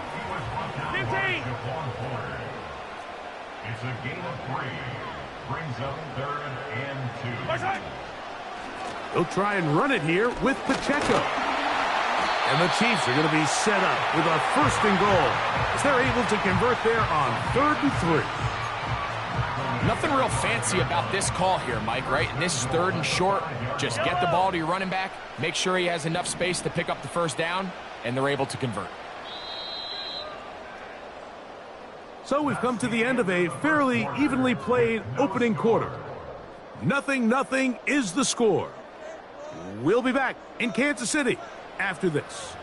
15. It's a gain of 3. Brings up 3rd and 2. They'll try and run it here with Pacheco. And the Chiefs are going to be set up with a 1st and goal as they're able to convert there on 3rd and 3. Nothing real fancy about this call here, Mike, right? In this 3rd and short, just get the ball to your running back, make sure he has enough space to pick up the first down, and they're able to convert. So we've come to the end of a fairly evenly played opening quarter. 0-0 is the score. We'll be back in Kansas City after this.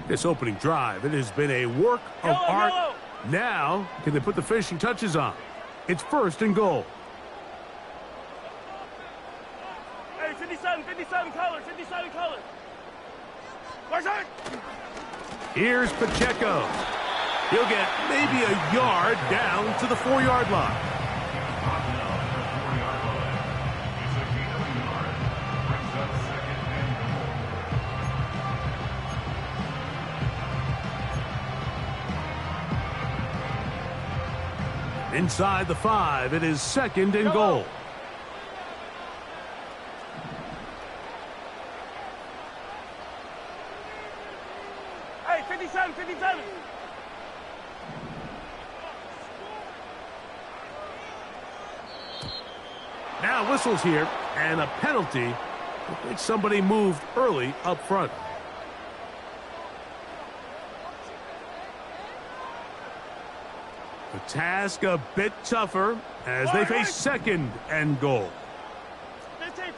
This opening drive, it has been a work of art. Now, can they put the finishing touches on? It's 1st and goal. Hey, 57 color. Where's that? Here's Pacheco. He'll get maybe a yard down to the 4-yard line. Inside the 5, it is 2nd and goal. Hey, 57. Now whistles here, and a penalty. I think somebody moved early up front. The task a bit tougher as they face 2nd and goal. 15.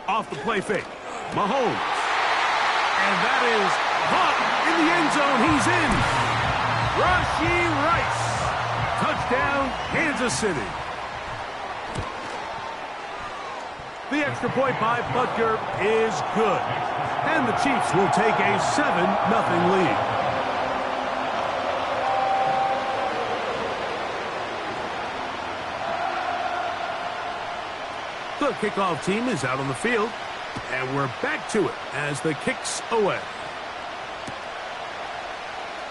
Off the play fake. Mahomes. And that is Caught in the end zone. He's in. Rashee Rice. Touchdown, Kansas City. The extra point by Butker is good. And the Chiefs will take a 7-0 lead. The kickoff team is out on the field, and we're back to it as the kick's away.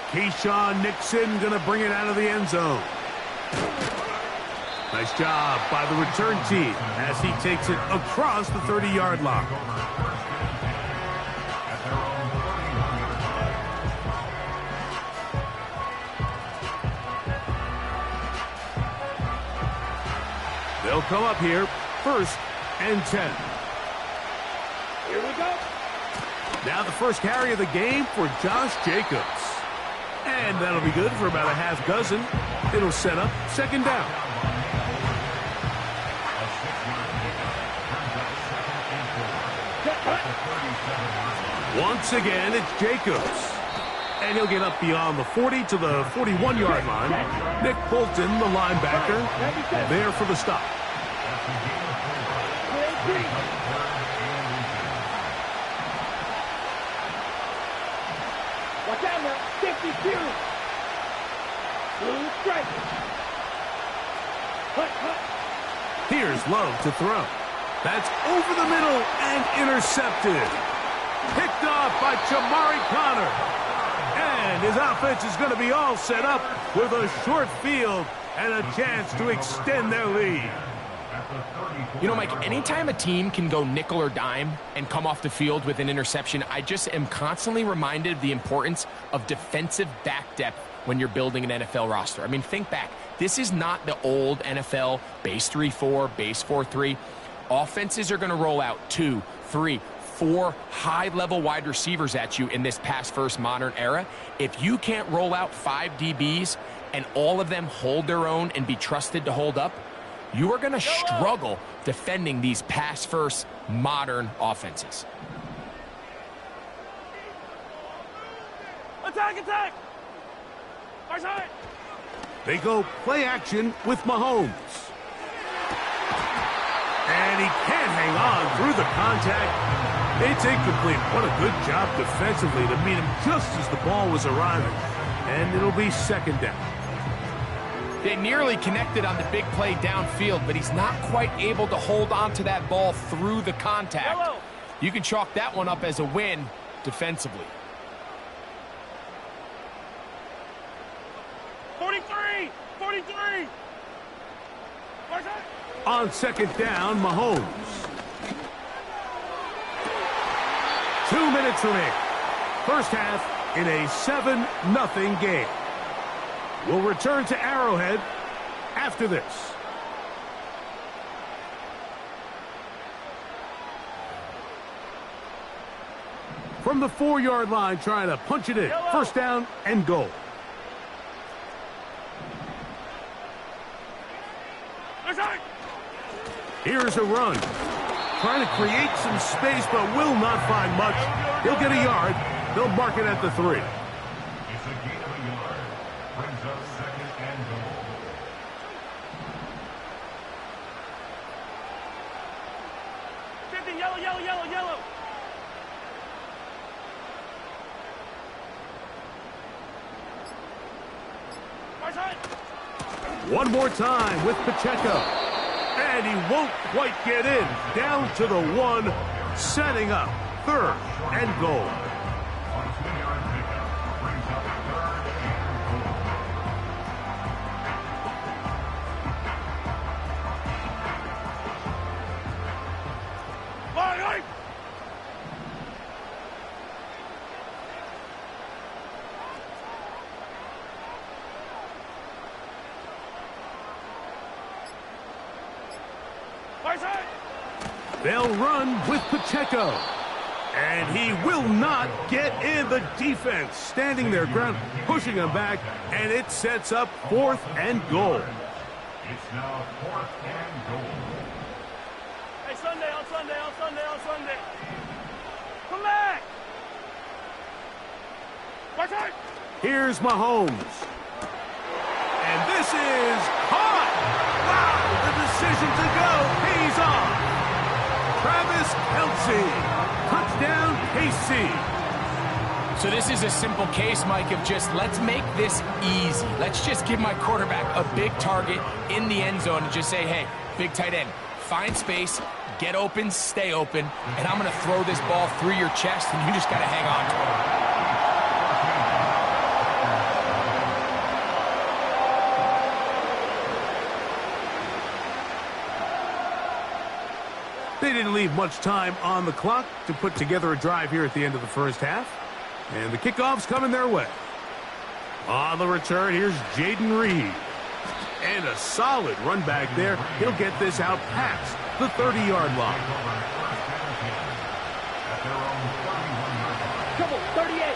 Keyshawn Nixon going to bring it out of the end zone. Nice job by the return team as he takes it across the 30-yard line. They'll come up here. 1st and 10. Here we go. Now the first carry of the game for Josh Jacobs. And that'll be good for about a half dozen. It'll set up 2nd down. Once again, it's Jacobs. And he'll get up beyond the 40 to the 41-yard line. Nick Bolton, the linebacker, there for the stop. Watch out now. 52. Blue strike. Here's Love to throw. That's over the middle and intercepted. Picked off by Jamari Connor. And his offense is going to be all set up with a short field and a chance to extend their lead. You know, Mike, anytime a team can go nickel or dime and come off the field with an interception, I just am constantly reminded of the importance of defensive back depth when you're building an NFL roster. I mean, think back. This is not the old NFL base 3-4, base 4-3. Offenses are going to roll out 2, 3, 4 high-level wide receivers at you in this pass-first modern era. If you can't roll out 5 DBs and all of them hold their own and be trusted to hold up, you are going to struggle defending these pass-first modern offenses. Attack, attack! Our side! They go play action with Mahomes. And he can't hang on through the contact. It's incomplete. What a good job defensively to meet him just as the ball was arriving. And it'll be 2nd down. They nearly connected on the big play downfield, but he's not quite able to hold on to that ball through the contact. You can chalk that one up as a win defensively. 43! 43! On 2nd down, Mahomes. 2 minutes remaining. First half in a 7-0 game. We'll return to Arrowhead after this. From the 4-yard line, trying to punch it in. 1st down and goal. Here's a run. Trying to create some space, but will not find much. He'll get a yard. They'll mark it at the 3. It's a gain of a yard. Brings up 2nd and goal. Yellow, yellow, yellow, yellow. One more time with Pacheco. And he won't quite get in. Down to the 1, setting up 3rd and goal. They'll run with Pacheco. And he will not get in. The defense standing their ground, pushing him back, and it sets up 4th and goal. It's now 4th and goal. Hey, Sunday, on Sunday, on Sunday, on Sunday. Come back! Here's Mahomes. And this is caught. Wow, the decision to go pays off. Travis Kelce, touchdown KC. So this is a simple case, Mike, of just let's make this easy. Let's just give my quarterback a big target in the end zone and just say, hey, big tight end, find space, get open, stay open, and I'm going to throw this ball through your chest, and you just got to hang on to it. They didn't leave much time on the clock to put together a drive here at the end of the first half. And the kickoff's coming their way. On the return, here's Jaden Reed. And a solid run back there. He'll get this out past the 30-yard line. Come on, 38.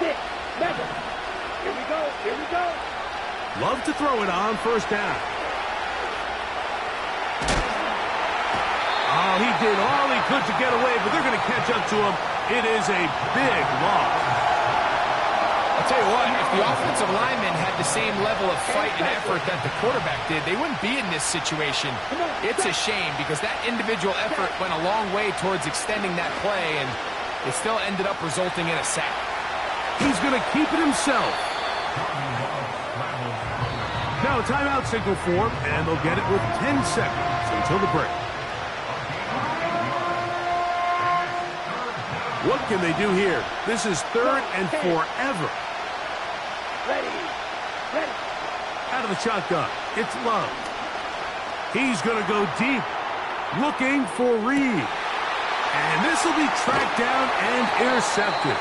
6. Mega. Here we go. Here we go. Love to throw it on first down. Oh, he did all he could to get away, but they're going to catch up to him. It is a big loss. I'll tell you what, if the offensive lineman had the same level of fight and effort that the quarterback did, they wouldn't be in this situation. It's a shame because that individual effort went a long way towards extending that play, and it still ended up resulting in a sack. He's going to keep it himself. Now a timeout signal form, and they'll get it with 10 seconds until the break. What can they do here? This is third and forever. Ready. Ready. Out of the shotgun, it's Love. He's going to go deep, looking for Reed. And this will be tracked down and intercepted.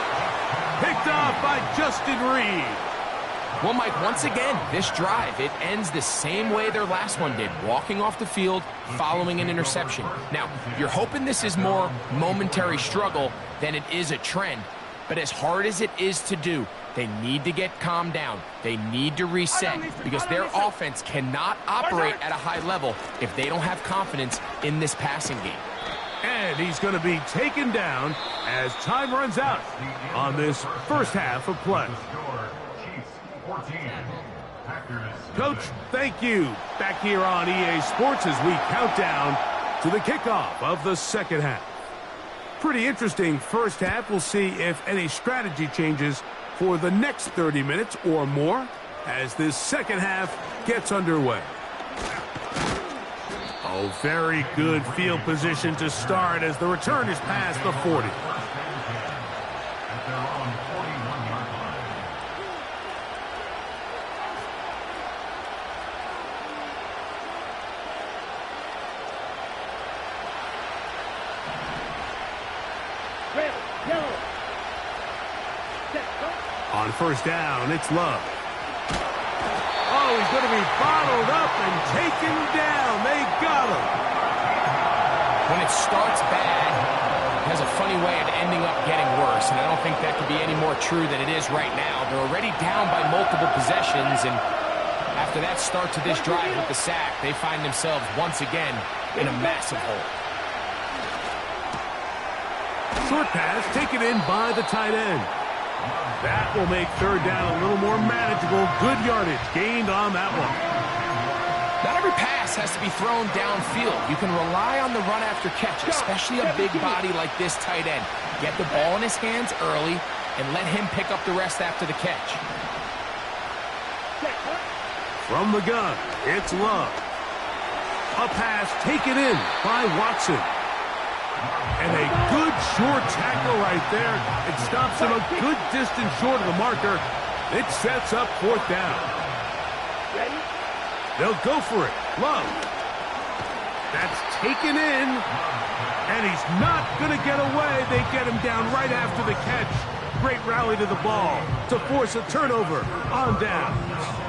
Picked off by Justin Reed. Well, Mike, once again, this drive, it ends the same way their last one did, walking off the field, following an interception. Now, you're hoping this is more momentary struggle than it is a trend, but as hard as it is to do, they need to get calmed down. They need to reset because their offense cannot operate at a high level if they don't have confidence in this passing game. And he's going to be taken down as time runs out on this first half of play. Coach, thank you. Back here on EA Sports as we count down to the kickoff of the second half. Pretty interesting first half. We'll see if any strategy changes for the next 30 minutes or more as this second half gets underway. Oh, very good field position to start as the return is past the 40. On first down, it's Love. Oh, he's going to be bottled up and taken down. They got him. When it starts bad, it has a funny way of ending up getting worse, and I don't think that could be any more true than it is right now. They're already down by multiple possessions, and after that start to this drive with the sack, they find themselves once again in a massive hole. Short pass taken in by the tight end. That will make third down a little more manageable. Good yardage gained on that one. Not every pass has to be thrown downfield. You can rely on the run after catch, especially a big body like this tight end. Get the ball in his hands early and let him pick up the rest after the catch. From the gun, it's Love. A pass taken in by Watson. And a good short tackle right there. It stops him a good distance short of the marker. It sets up fourth down. Ready? They'll go for it. Love. That's taken in. And he's not going to get away. They get him down right after the catch. Great rally to the ball to force a turnover on downs.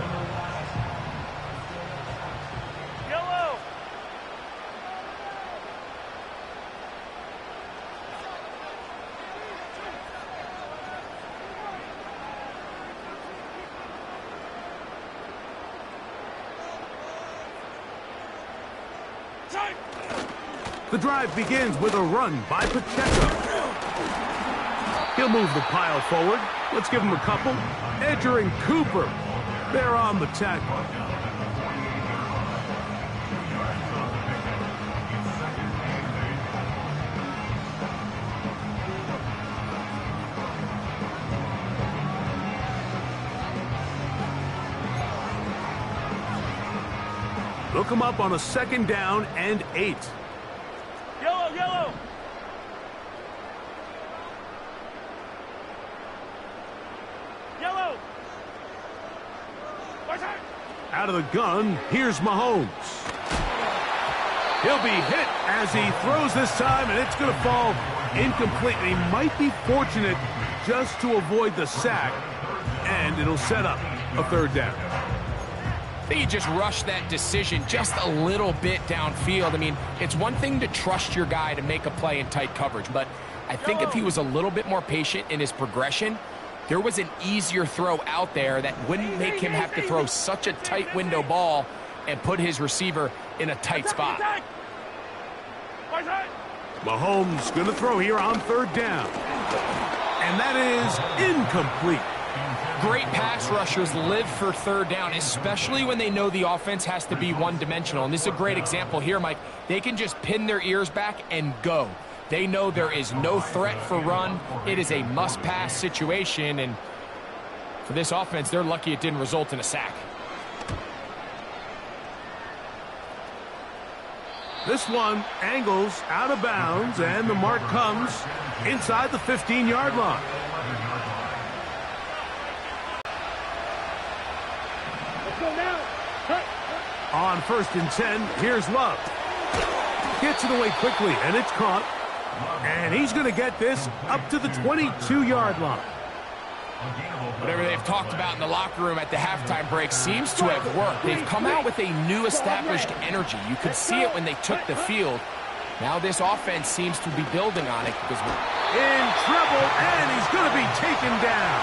The drive begins with a run by Pacheco. He'll move the pile forward. Let's give them a couple. Edger and Cooper, they're on the tackle. Look them up on a 2nd down and 8. Yellow, yellow. Yellow. Out of the gun, here's Mahomes. He'll be hit as he throws this time, and it's going to fall incomplete. He might be fortunate just to avoid the sack, and it'll set up a 3rd down. I think he just rushed that decision just a little bit downfield. I mean, it's one thing to trust your guy to make a play in tight coverage, but I think if he was a little bit more patient in his progression, there was an easier throw out there that wouldn't make him have to throw such a tight window ball and put his receiver in a tight spot. Mahomes going to throw here on 3rd down. And that is incomplete. Great pass rushers live for 3rd down, especially when they know the offense has to be one-dimensional. And this is a great example here, Mike. They can just pin their ears back and go. They know there is no threat for run. It is a must-pass situation, and for this offense, they're lucky it didn't result in a sack. This one angles out of bounds, and the mark comes inside the 15-yard line. On 1st and 10, here's Love. Gets it away quickly, and it's caught. And he's going to get this up to the 22-yard line. Whatever they've talked about in the locker room at the halftime break seems to have worked. They've come out with a new established energy. You could see it when they took the field. Now this offense seems to be building on it. Because in trouble, and he's going to be taken down.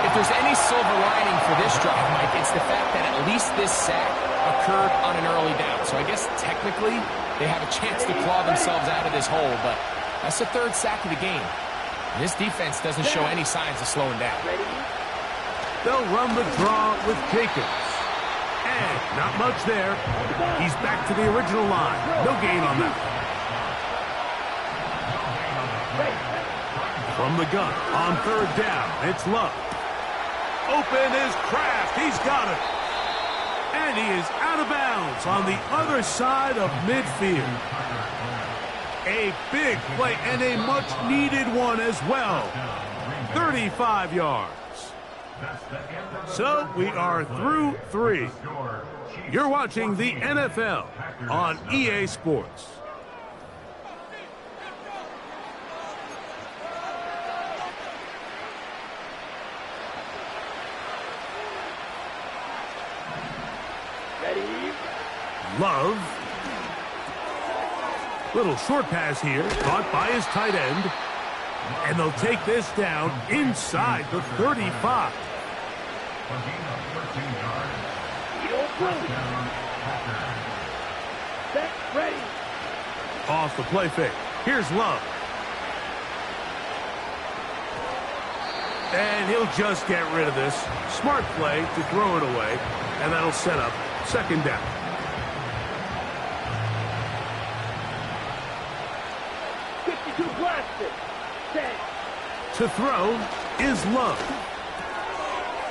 If there's any silver lining for this drive, Mike, it's the fact that at least this sack occurred on an early down. So I guess technically they have a chance to claw themselves out of this hole, but that's the 3rd sack of the game. And this defense doesn't show any signs of slowing down. They'll run the draw with Jacobs. And not much there. He's back to the original line. No gain on that. From the gun on 3rd down, it's Love. Open is Kraft. He's got it. And he is out of bounds on the other side of midfield. A big play and a much-needed one as well. 35 yards. So we are through 3. You're watching the NFL on EA Sports. Love. Little short pass here, caught by his tight end. And they'll take this down inside the 35. Set, ready. Off the play fake. Here's Love. And he'll just get rid of this. Smart play to throw it away. And that'll set up 2nd down. To throw is Love.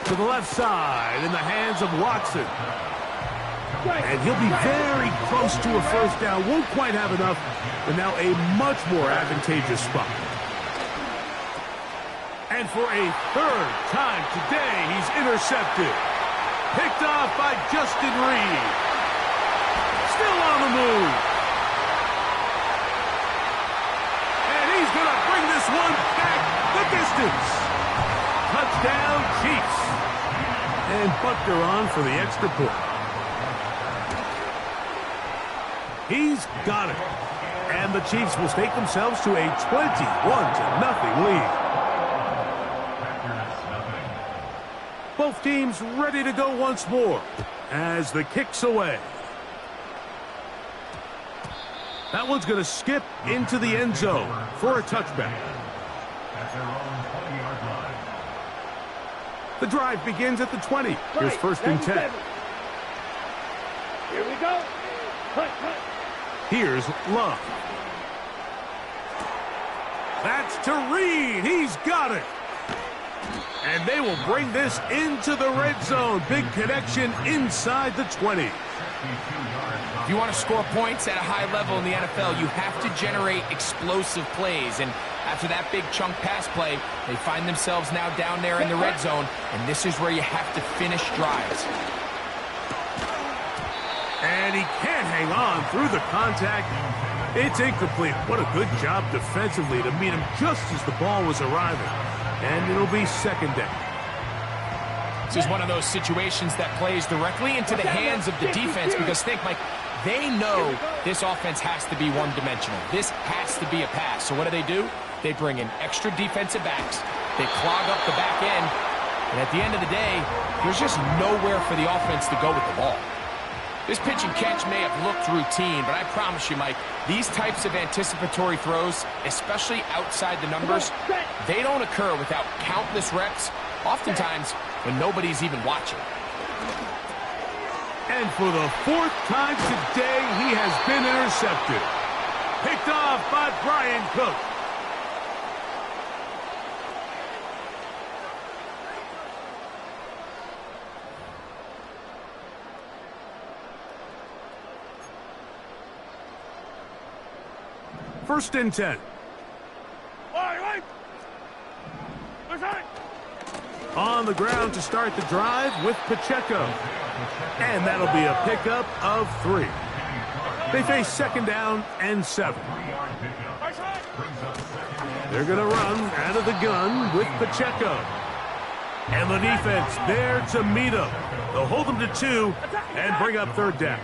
To the left side in the hands of Watson. And he'll be very close to a 1st down. Won't quite have enough, but now a much more advantageous spot. And for a 3rd time today, he's intercepted. Picked off by Justin Reed. Still on the move. And he's going to bring this one back the distance. Touchdown, Chiefs. And Butker on for the extra point. He's got it. And the Chiefs will stake themselves to a 21-0 lead. Both teams ready to go once more as the kick's away. That one's going to skip into the end zone for a touchback. at their own 20-yard line. The drive begins at the 20. Here's first and 10. Here we go. Cut. Here's Love. That's to Reed. He's got it. And they will bring this into the red zone. Big connection inside the 20. If you want to score points at a high level in the NFL, you have to generate explosive plays. And after that big chunk pass play, they find themselves now down there in the red zone. And this is where you have to finish drives. And he can't hang on through the contact. It's incomplete. What a good job defensively to meet him just as the ball was arriving. And it'll be second down. This is one of those situations that plays directly into the hands of the defense because think, Mike, they know this offense has to be one-dimensional. This has to be a pass. So what do? They bring in extra defensive backs. They clog up the back end. And at the end of the day, there's just nowhere for the offense to go with the ball. This pitch and catch may have looked routine, but I promise you, Mike, these types of anticipatory throws, especially outside the numbers, they don't occur without countless reps, oftentimes when nobody's even watching. And for the fourth time today, he has been intercepted. Picked off by Brian Cook. First and 10. On the ground to start the drive with Pacheco. And that'll be a pickup of 3. They face second down and 7. They're going to run out of the gun with Pacheco. And the defense there to meet him. They'll hold them to 2 and bring up third down.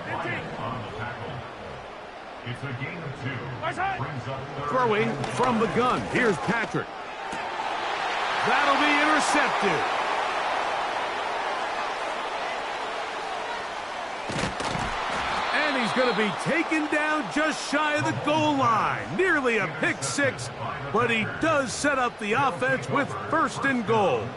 It's a gain of 2. Throwing from the gun. Here's Patrick. That'll be intercepted. And he's going to be taken down just shy of the goal line. Nearly a pick 6, but he does set up the offense with first and goal.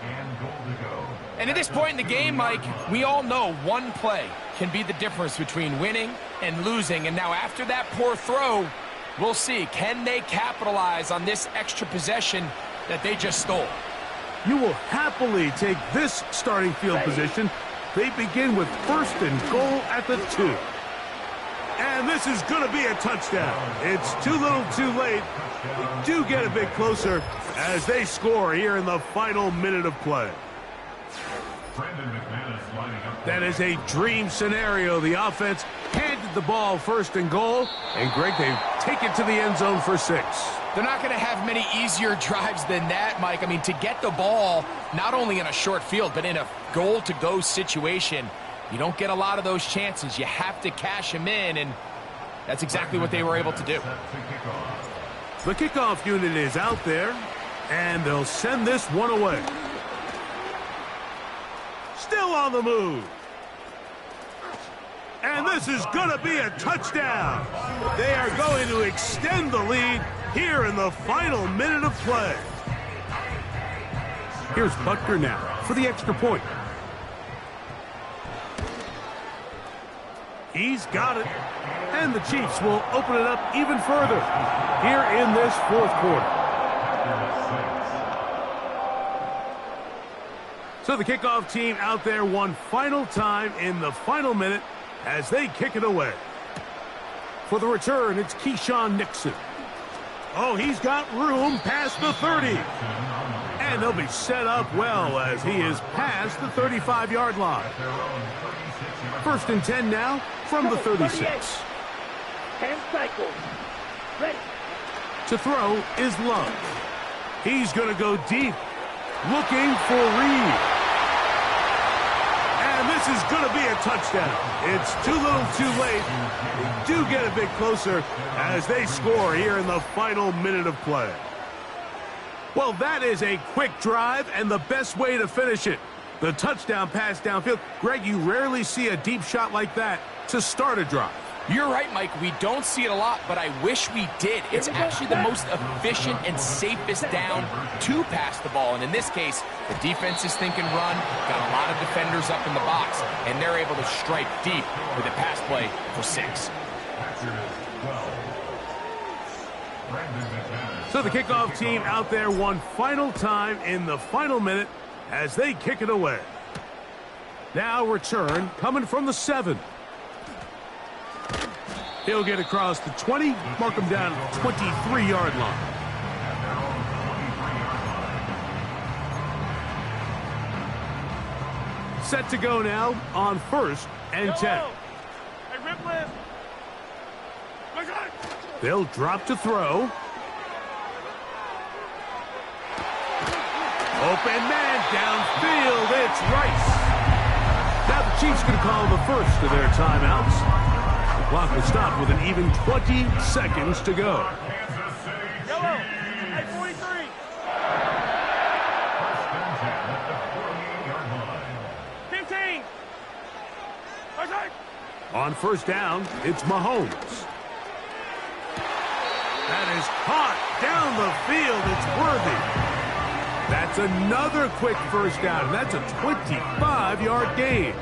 And at this point in the game, Mike, we all know one play can be the difference between winning and losing. And now after that poor throw, we'll see, can they capitalize on this extra possession that they just stole? You will happily take this starting field position. They begin with first and goal at the 2. And this is going to be a touchdown. It's too little too late. They do get a bit closer as they score here in the final minute of play. That is a dream scenario. The offense handed the ball first and goal. And Greg, they take it to the end zone for 6. They're not going to have many easier drives than that, Mike. I mean, to get the ball, not only in a short field, but in a goal-to-go situation, you don't get a lot of those chances. You have to cash them in, and that's exactly what they were able to do. The kickoff unit is out there, and they'll send this one away. Still on the move. And this is going to be a touchdown. They are going to extend the lead here in the final minute of play. Here's Butker now for the extra point. He's got it. And the Chiefs will open it up even further here in this fourth quarter. So the kickoff team out there one final time in the final minute as they kick it away. For the return, it's Keyshawn Nixon. Oh, he's got room past the 30. And they'll be set up well as he is past the 35-yard line. First and 10 now from the 36. 10 cycles. Ready. To throw is Love. He's going to go deep, looking for Reed. And this is going to be a touchdown. It's too little too late. They do get a bit closer as they score here in the final minute of play. Well, that is a quick drive and the best way to finish it. The touchdown pass downfield. Greg, you rarely see a deep shot like that to start a drive. You're right, Mike. We don't see it a lot, but I wish we did. It's actually the most efficient and safest down to pass the ball. And in this case, the defense is thinking run, got a lot of defenders up in the box, and they're able to strike deep with a pass play for 6. So the kickoff team out there one final time in the final minute as they kick it away. Now return coming from the 7. He'll get across the 20, mark him down at the 23-yard line. Set to go now on 1st and 10. They'll drop to throw. Open man downfield. It's Rice. Now the Chiefs going to call the first of their timeouts. The clock will stop with an even 20 seconds to go. Yellow, 43. On 1st down, it's Mahomes. That is caught down the field. It's Worthy. That's another quick 1st down. That's a 25-yard gain.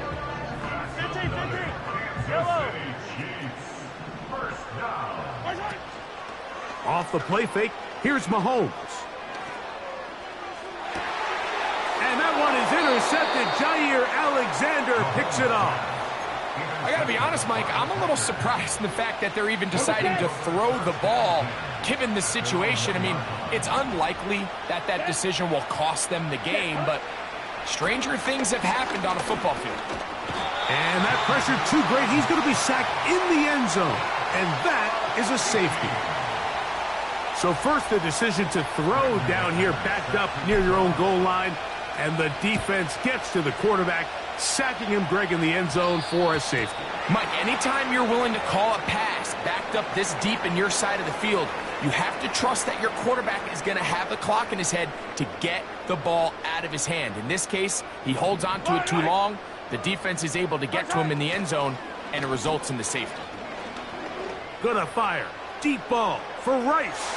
15. Yellow. Off the play fake, here's Mahomes. And that one is intercepted. Jair Alexander picks it off. I got to be honest, Mike, I'm a little surprised in the fact that they're even deciding to throw the ball given the situation. I mean, it's unlikely that that decision will cost them the game, but stranger things have happened on a football field. And that pressure too great. He's going to be sacked in the end zone, and that is a safety. So first, the decision to throw down here backed up near your own goal line, and the defense gets to the quarterback, sacking him, Greg, in the end zone for a safety. Mike, anytime you're willing to call a pass backed up this deep in your side of the field, you have to trust that your quarterback is going to have the clock in his head to get the ball out of his hand. In this case, he holds on to it too long. The defense is able to get to him in the end zone, and it results in the safety. Gonna fire. Deep ball for Rice.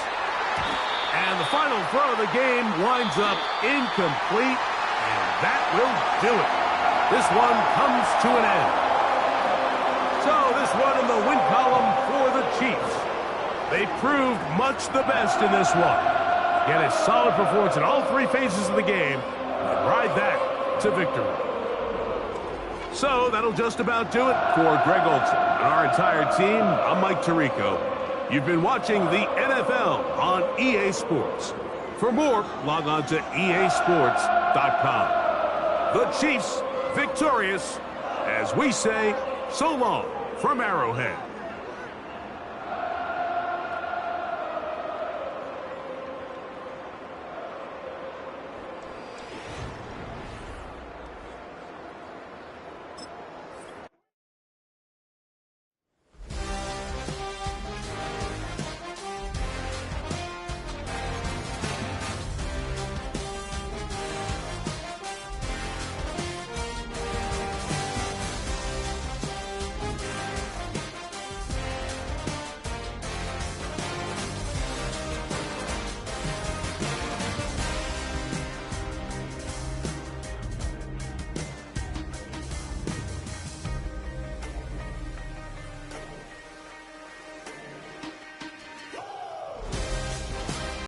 And the final throw of the game winds up incomplete, and that will do it. This one comes to an end. So this one in the win column for the Chiefs. They proved much the best in this one. Get a solid performance in all 3 phases of the game and ride that to victory. So that'll just about do it for Greg Olsen and our entire team. I'm Mike Tirico. You've been watching the NFL on EA Sports. For more, log on to easports.com. The Chiefs victorious, as we say, so long from Arrowhead.